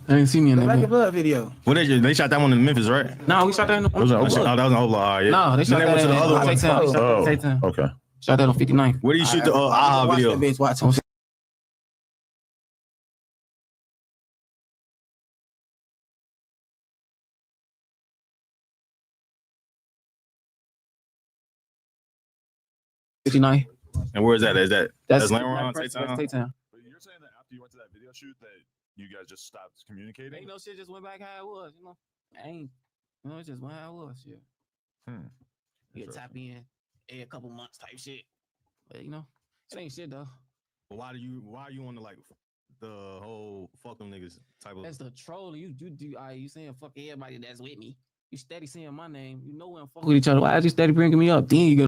ain't seen me in The that. Back in bitch. Blood video. Well, they shot that one in Memphis, right? No, we shot that in the. That was in Oklahoma. That was in Oklahoma. Yeah. No, they shot Then that went to in the other one. Tay-Town. They shot that in Tay-Town. Okay. Shot that on 59. Where do you shoot the AHA Watch video? that bitch, watch him. '59. And where is that? Is that That's Lamron? that's Tay-Town? Tay-Town. But you're saying that after you went to that video shoot that you guys just stopped communicating? Ain't no shit just went back how it was, you know. It just went how it was, shit. You get tap in a couple months type shit. But you know, it ain't shit though. But why are you on the like the whole fuck them niggas type of? That's the troll. You saying fuck everybody that's with me. You steady saying my name. You know we don't fuck with each other. Why is you steady bringing me up? Then you go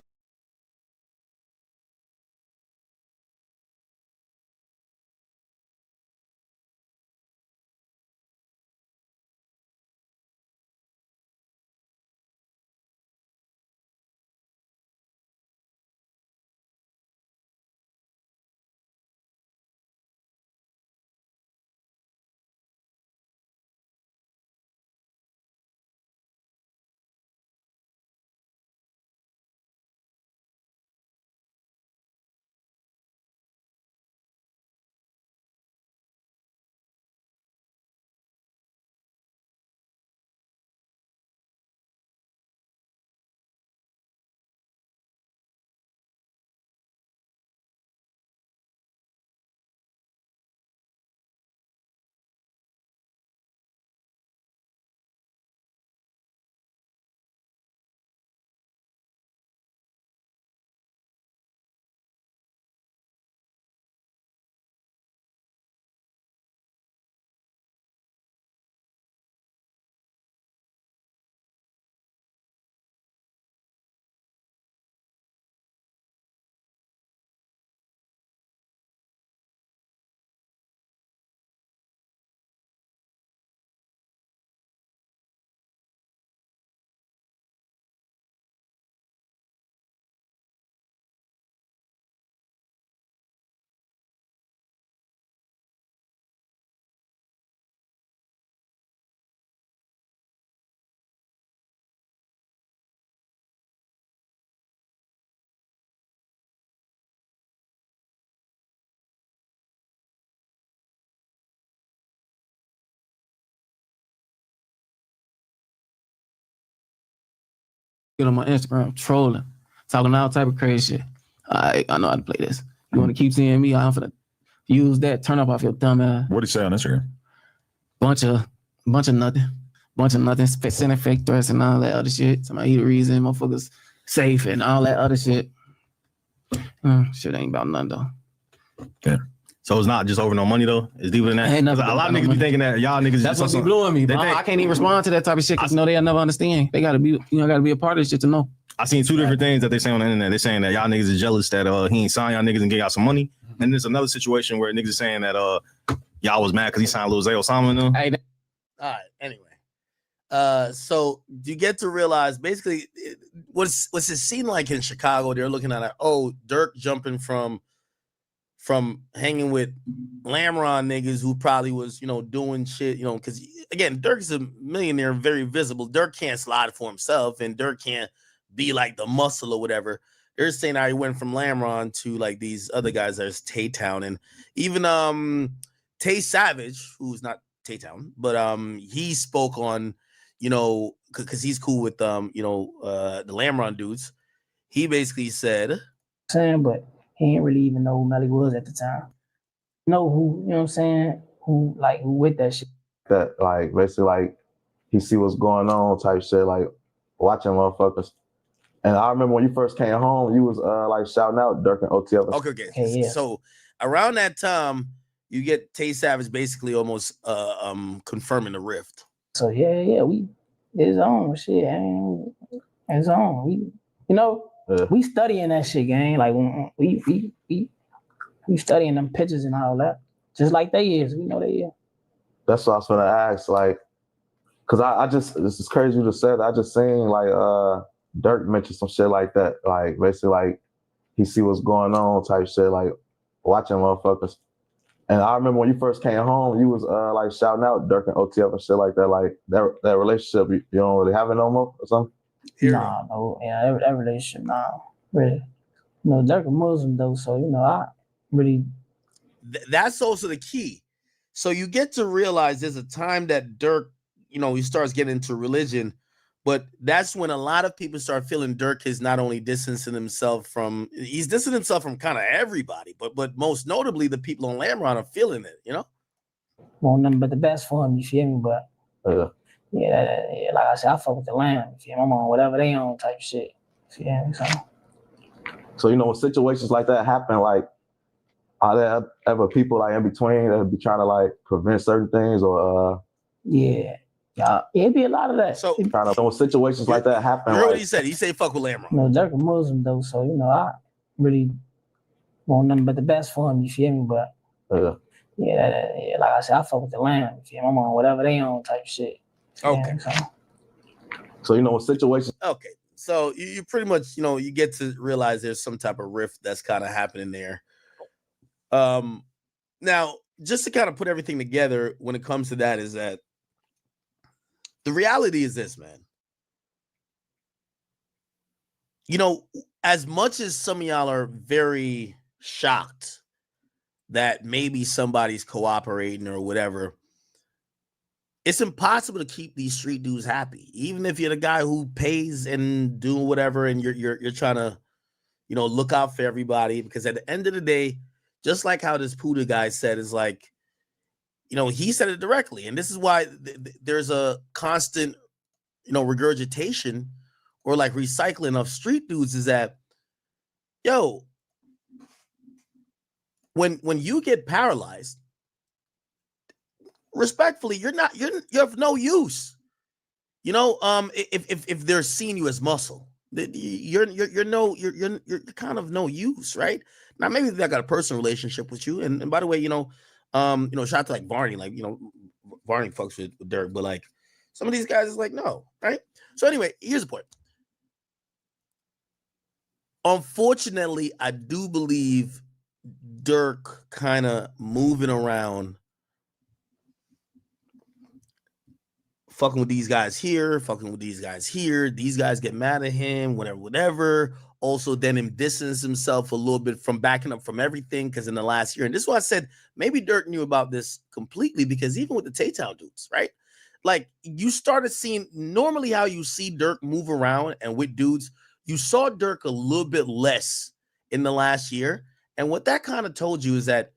get on my Instagram, trolling, talking all type of crazy shit. I know how to play this. You want to keep seeing me? I'm finna use that. Turn up off your dumb ass. What do you say on Instagram? Bunch of nothing. Sending fake threats and all that other shit. Somebody the reason motherfuckers safe and all that other shit. Shit ain't about nothing though. Yeah. So it's not just over no money though. It's deeper than that. Ain't A nothing lot of about niggas no be thinking that y'all niggas. That's just what be blowing me. They But think- I can't even respond to that type of shit because they'll never understand. They gotta be, gotta be a part of this shit to know. I seen two different things that they say on the internet. They're saying that y'all niggas is jealous that he ain't signed y'all niggas and get y'all some money. And there's another situation where niggas is saying that y'all was mad because he signed Lil Zay Osama and them. Hey, All right. Anyway, so you get to realize basically what's it seem like in Chicago? They're looking at Dirk jumping from hanging with Lamron niggas who probably was doing shit because again Dirk is a millionaire, very visible. Dirk can't slide for himself, and Dirk can't be like the muscle or whatever. They're saying how he went from Lamron to like these other guys there's Tay-Town, and even Tay Savage, who's not Tay-Town, but he spoke on because he's cool with the Lamron dudes. He basically said, but he ain't really even know who Melly was at the time. Know who, you know what I'm saying? Who with that shit. That like basically like he see what's going on type shit, like watching motherfuckers. And I remember when you first came home, you was like shouting out Dirk and OTF. Okay. Hey, yeah. So around that time, you get Tay Savage basically almost confirming the rift. So yeah, we it's on shit. It's on. We studying that shit, gang. Like we studying them pictures and all that. Just like they is. We know they is. That's what I was gonna ask, like, cause I just this is crazy you just said. I just seen like Dirk mentioned some shit like that, like basically like he see what's going on type shit, like watching motherfuckers. And I remember when you first came home, you was like shouting out Dirk and OTF and shit like that. Like that relationship, you don't really have it no more or something? Nah, no, yeah, that relationship, nah, really. Dirk a Muslim though, so I really. That's also the key. So you get to realize there's a time that Dirk, he starts getting into religion, but that's when a lot of people start feeling Dirk is not only distancing himself from, he's distancing himself from kind of everybody, but most notably the people on Lamron are feeling it, Want nothing but the best for him, you feel me? But yeah, like I said, I fuck with the Lamb, you feel me? I'm on whatever they on type shit, you feel me? So when situations like that happen, like are there ever people like in between that be trying to like prevent certain things or Yeah, it'd be a lot of that. So when situations like that happen, You heard like, what he said. He said fuck with Lamron. Dirk a Muslim though, so I really want nothing but the best for him, you feel me? But yeah, like I said, I fuck with the Lamb, you feel me? I'm on whatever they on type shit. Okay. So when situations. Okay. So you pretty much, you get to realize there's some type of rift that's kind of happening there. Now, just to kind of put everything together when it comes to that is that the reality is this, man. As much as some of y'all are very shocked that maybe somebody's cooperating or whatever, it's impossible to keep these street dudes happy. Even if you're the guy who pays and do whatever, and you're trying to, look out for everybody, because at the end of the day, just like how this Puda guy said, is like, he said it directly. And this is why there's a constant, regurgitation or like recycling of street dudes is that, when you get paralyzed, respectfully, you have no use. If they're seeing you as muscle, you're kind of no use, right? Now maybe they got a personal relationship with you, and by the way, shout out to like Barney, like Barney fucks with Dirk, but like some of these guys is like no, right? So anyway, here's the point. Unfortunately, I do believe Dirk kind of moving around, fucking with these guys here, fucking with these guys here. These guys get mad at him, whatever. Also, then him distance himself a little bit from backing up from everything, because in the last year, and this is why I said maybe Dirk knew about this completely, because even with the Tay-Town dudes, right? like you started seeing normally how you see Dirk move around and with dudes, you saw Dirk a little bit less in the last year. And what that kind of told you is that,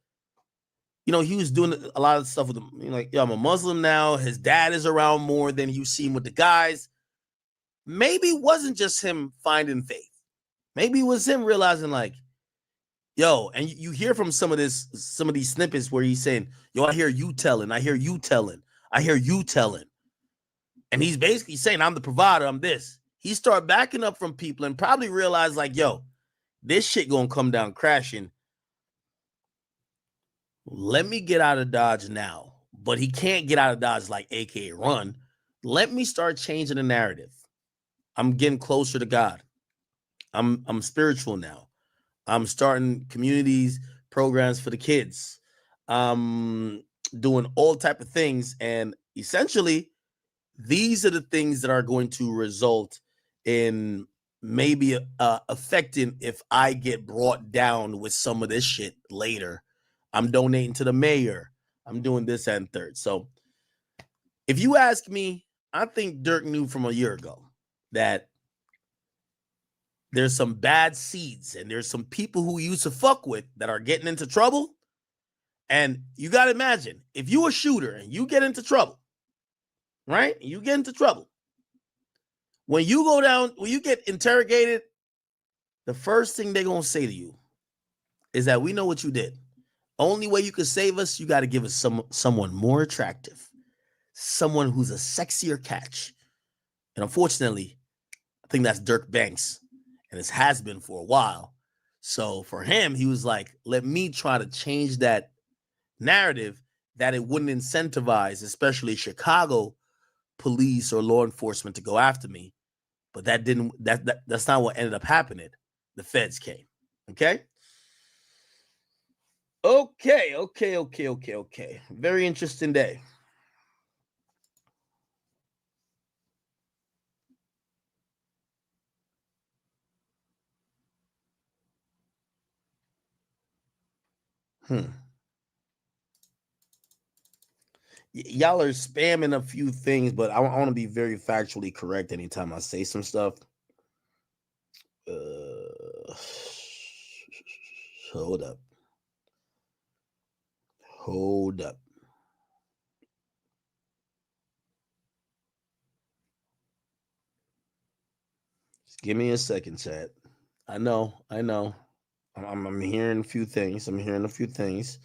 you know, he was doing a lot of stuff with them. You know, like, yo, I'm a Muslim now. His dad is around more than you see him with the guys. Maybe it wasn't just him finding faith. Maybe it was him realizing, like, yo, and you hear from some of these snippets where he's saying, yo, I hear you telling, I hear you telling, I hear you telling. And he's basically saying, I'm the provider, I'm this. He started backing up from people and probably realized, like, yo, this shit gonna come down crashing. Let me get out of Dodge now. But he can't get out of Dodge like AKA run. Let me start changing the narrative. I'm getting closer to God. I'm spiritual now. I'm starting communities, programs for the kids. I'm doing all type of things. And essentially, these are the things that are going to result in maybe affecting if I get brought down with some of this shit later. I'm donating to the mayor. I'm doing this and third. So if you ask me, I think Dirk knew from a year ago that there's some bad seeds and there's some people who used to fuck with that are getting into trouble. And you got to imagine, if you a shooter and you get into trouble, right? You get into trouble. When you go down, when you get interrogated, the first thing they're going to say to you is that we know what you did. Only way you can save us, you got to give us someone more attractive, someone who's a sexier catch. And unfortunately, I think that's Dirk Banks, and it has been for a while. So for him, he was like, let me try to change that narrative that it wouldn't incentivize, especially Chicago police or law enforcement to go after me. But that's not what ended up happening. The feds came. Okay. Very interesting day. Y'all are spamming a few things, but I want to be very factually correct anytime I say some stuff. Hold up. Just give me a second, chat. I know. I'm hearing a few things. I'm hearing a few things.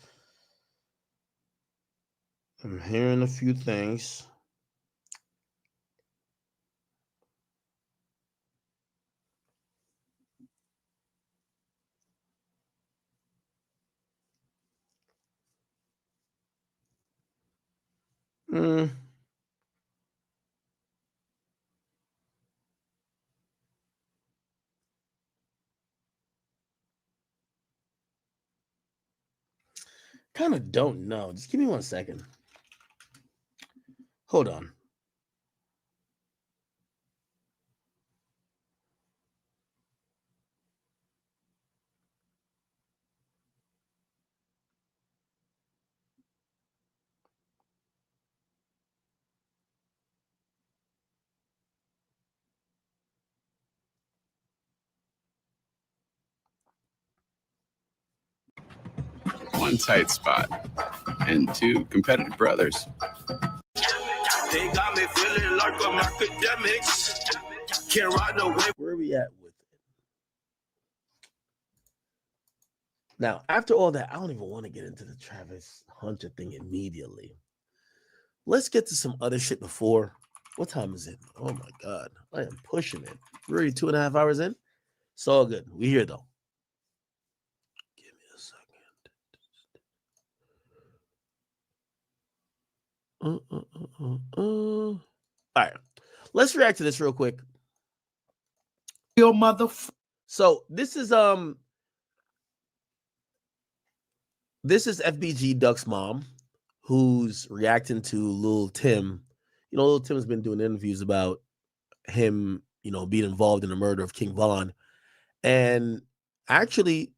Kind of don't know. Just give me 1 second. Hold on. One tight spot and two competitive brothers. They got me feeling like I'm academics. Can't ride no way. Where are we at with it? Now, after all that, I don't even want to get into the Travis Hunter thing immediately. Let's get to some other shit before. What time is it? Oh my God. I am pushing it. We're already 2.5 hours in. It's all good. We here though. Give me a second. All right. Let's react to this real quick. Your mother. So this is FBG Duck's mom, who's reacting to Lil Tim. You know, Lil Tim's been doing interviews about him, you know, being involved in the murder of King Von. And actually,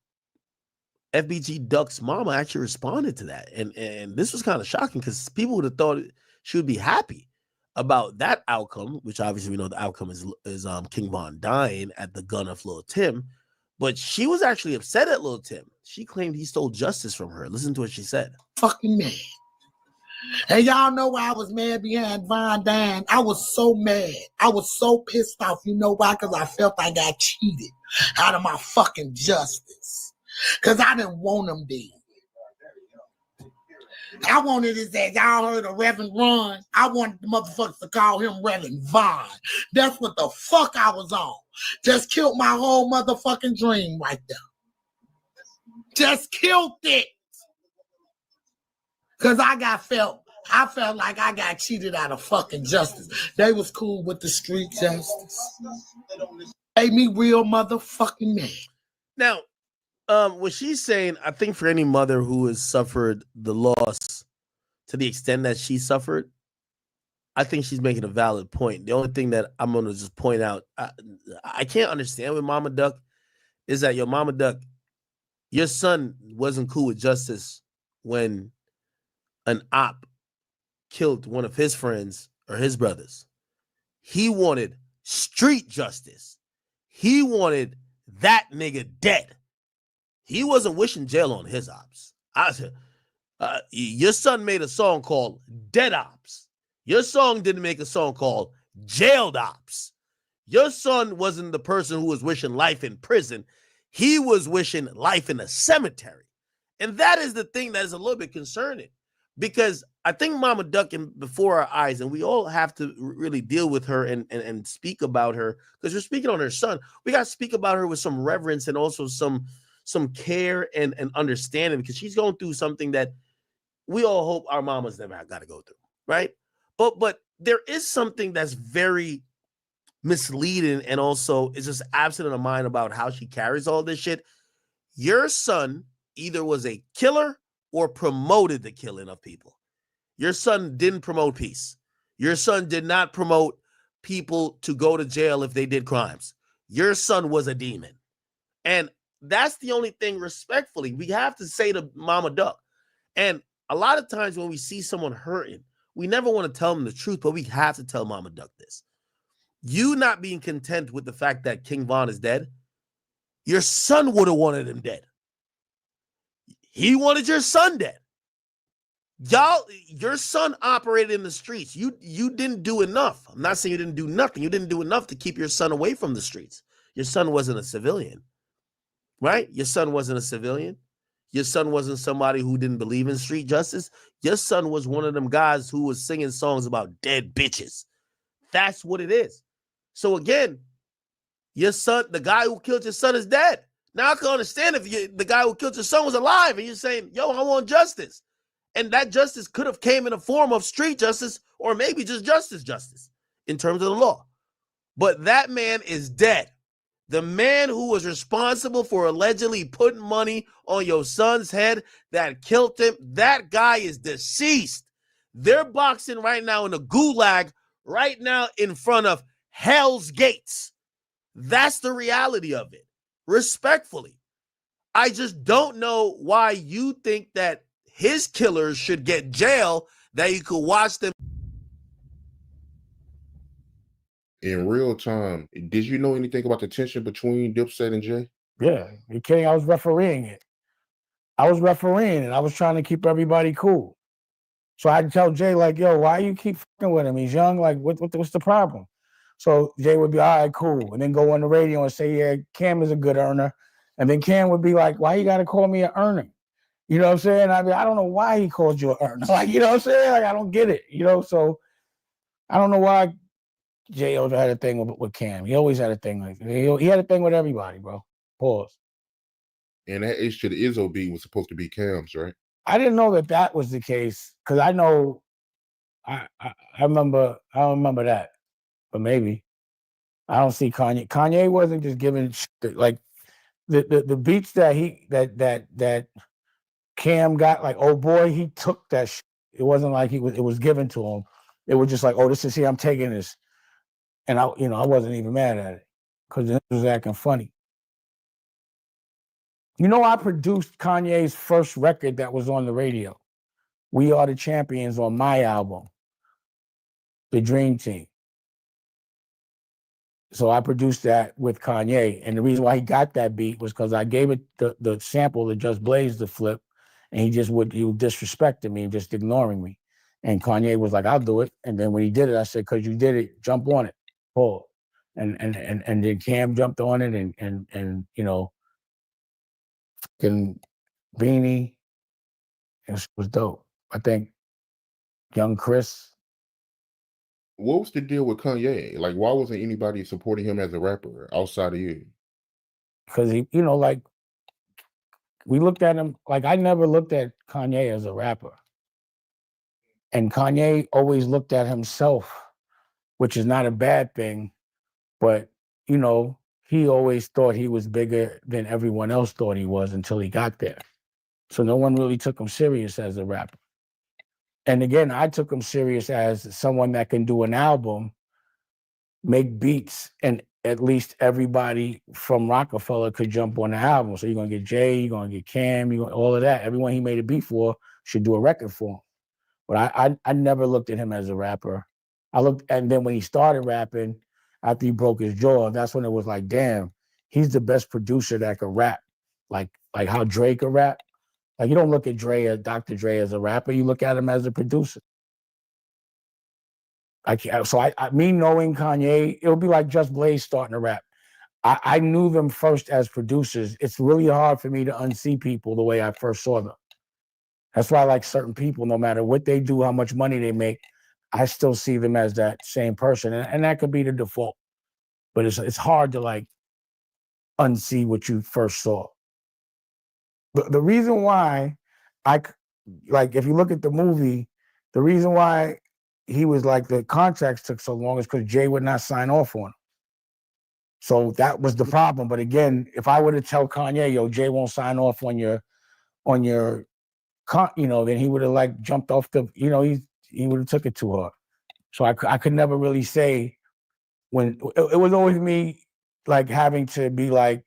FBG Duck's mama actually responded to that. And this was kind of shocking because people would have thought she would be happy. about that outcome, which obviously we know the outcome is King Von dying at the gun of Lil Tim, but she was actually upset at Lil Tim. She claimed he stole justice from her. Listen to what she said. Fucking mad. And y'all know why I was mad behind Von dying. I was so mad. I was so pissed off. You know why? Because I felt I got cheated out of my fucking justice. Because I didn't want him dead. I wanted his ass. Y'all heard of Reverend Ron? I wanted the motherfuckers to call him Reverend Von. That's what the fuck I was on. Just killed my whole motherfucking dream right there. Just killed it. Because I felt like I got cheated out of fucking justice. They was cool with the street justice. Made me real motherfucking mad. Now, what she's saying, I think for any mother who has suffered the loss to the extent that she suffered, I think she's making a valid point. The only thing that I'm going to just point out, I can't understand with Mama Duck is that, yo, Mama Duck, your son wasn't cool with justice when an op killed one of his friends or his brothers. He wanted street justice. He wanted that nigga dead. He wasn't wishing jail on his ops. Your son made a song called Dead Ops. Your song didn't make a song called Jailed Ops. Your son wasn't the person who was wishing life in prison. He was wishing life in a cemetery. And that is the thing that is a little bit concerning, because I think Mama Duck before our eyes, and we all have to really deal with her and speak about her, because we're speaking on her son. We got to speak about her with some reverence and also some care and understanding, because she's going through something that we all hope our mamas never got to go through, right? But there is something that's very misleading and also is just absent in her mind about how she carries all this shit. Your son either was a killer or promoted the killing of people. Your son didn't promote peace. Your son did not promote people to go to jail if they did crimes. Your son was a demon. And that's the only thing, respectfully, we have to say to Mama Duck. And a lot of times when we see someone hurting, we never want to tell them the truth, but we have to tell Mama Duck this. You not being content with the fact that King Von is dead, your son would have wanted him dead. He wanted your son dead. Your son operated in the streets. You didn't do enough. I'm not saying you didn't do nothing. You didn't do enough to keep your son away from the streets. Your son wasn't a civilian, right? Your son wasn't a civilian. Your son wasn't somebody who didn't believe in street justice. Your son was one of them guys who was singing songs about dead bitches. That's what it is. So again, your son, the guy who killed your son, is dead. Now I can understand if the guy who killed your son was alive and you're saying, yo, I want justice. And that justice could have came in the form of street justice or maybe just justice in terms of the law. But that man is dead. The man who was responsible for allegedly putting money on your son's head that killed him, that guy is deceased. They're boxing right now in the gulag, right now in front of Hell's Gates. That's the reality of it. Respectfully, I just don't know why you think that his killers should get jail, that you could watch them. In real time, did you know anything about the tension between Dipset and Jay? Yeah, you kidding? I was refereeing it. I was refereeing it. I was trying to keep everybody cool. So I had to tell Jay, like, yo, why you keep fucking with him? He's young. Like, what's the problem? So Jay would be, all right, cool. And then go on the radio and say, yeah, Cam is a good earner. And then Cam would be like, why you got to call me an earner? You know what I'm saying? I mean, I don't know why he called you an earner. Like, you know what I'm saying? Like, I don't get it. You know, so I don't know why Jay always had a thing with Cam. He always had a thing like he had a thing with everybody, bro. Pause. And that H to the Izzo beat was supposed to be Cam's, right? I didn't know that was the case, because I know I remember, I don't remember that, but maybe. I don't see Kanye. Kanye wasn't just giving shit, like the beats that Cam got, like, oh boy, he took that shit. It wasn't like it was given to him. It was just like, oh, this is here, I'm taking this. And I wasn't even mad at it because it was acting funny. You know, I produced Kanye's first record that was on the radio. We Are the Champions on my album. The Dream Team. So I produced that with Kanye. And the reason why he got that beat was because I gave it the sample to Just Blaze to flip, and he was disrespecting me, just ignoring me. And Kanye was like, I'll do it. And then when he did it, I said, because you did it, jump on it. Pull. And then Cam jumped on it and you know, fucking Beanie. It was dope. I think Young Chris. What was the deal with Kanye? Like, why wasn't anybody supporting him as a rapper outside of you? Because he, you know, like we looked at him, like I never looked at Kanye as a rapper. And Kanye always looked at himself, which is not a bad thing, but you know, he always thought he was bigger than everyone else thought he was until he got there. So no one really took him serious as a rapper. And again, I took him serious as someone that can do an album, make beats, and at least everybody from Rockefeller could jump on the album. So you're gonna get Jay, you're gonna get Cam, all of that. Everyone he made a beat for should do a record for him. But I never looked at him as a rapper. And then when he started rapping, after he broke his jaw, that's when it was like, damn, he's the best producer that could rap. Like how Dre could rap. Like you don't look at Dr. Dre as a rapper, you look at him as a producer. Me knowing Kanye, it would be like Just Blaze starting to rap. I knew them first as producers. It's really hard for me to unsee people the way I first saw them. That's why I like certain people, no matter what they do, how much money they make, I still see them as that same person. And that could be the default. But it's hard to like unsee what you first saw. The reason why if you look at the movie, the reason why he was like the contracts took so long is because Jay would not sign off on them. So that was the problem. But again, if I were to tell Kanye, yo, Jay won't sign off on your, you know, then he would have like jumped off the, you know, he would have took it too hard. So I could never really say when it was always me like having to be like,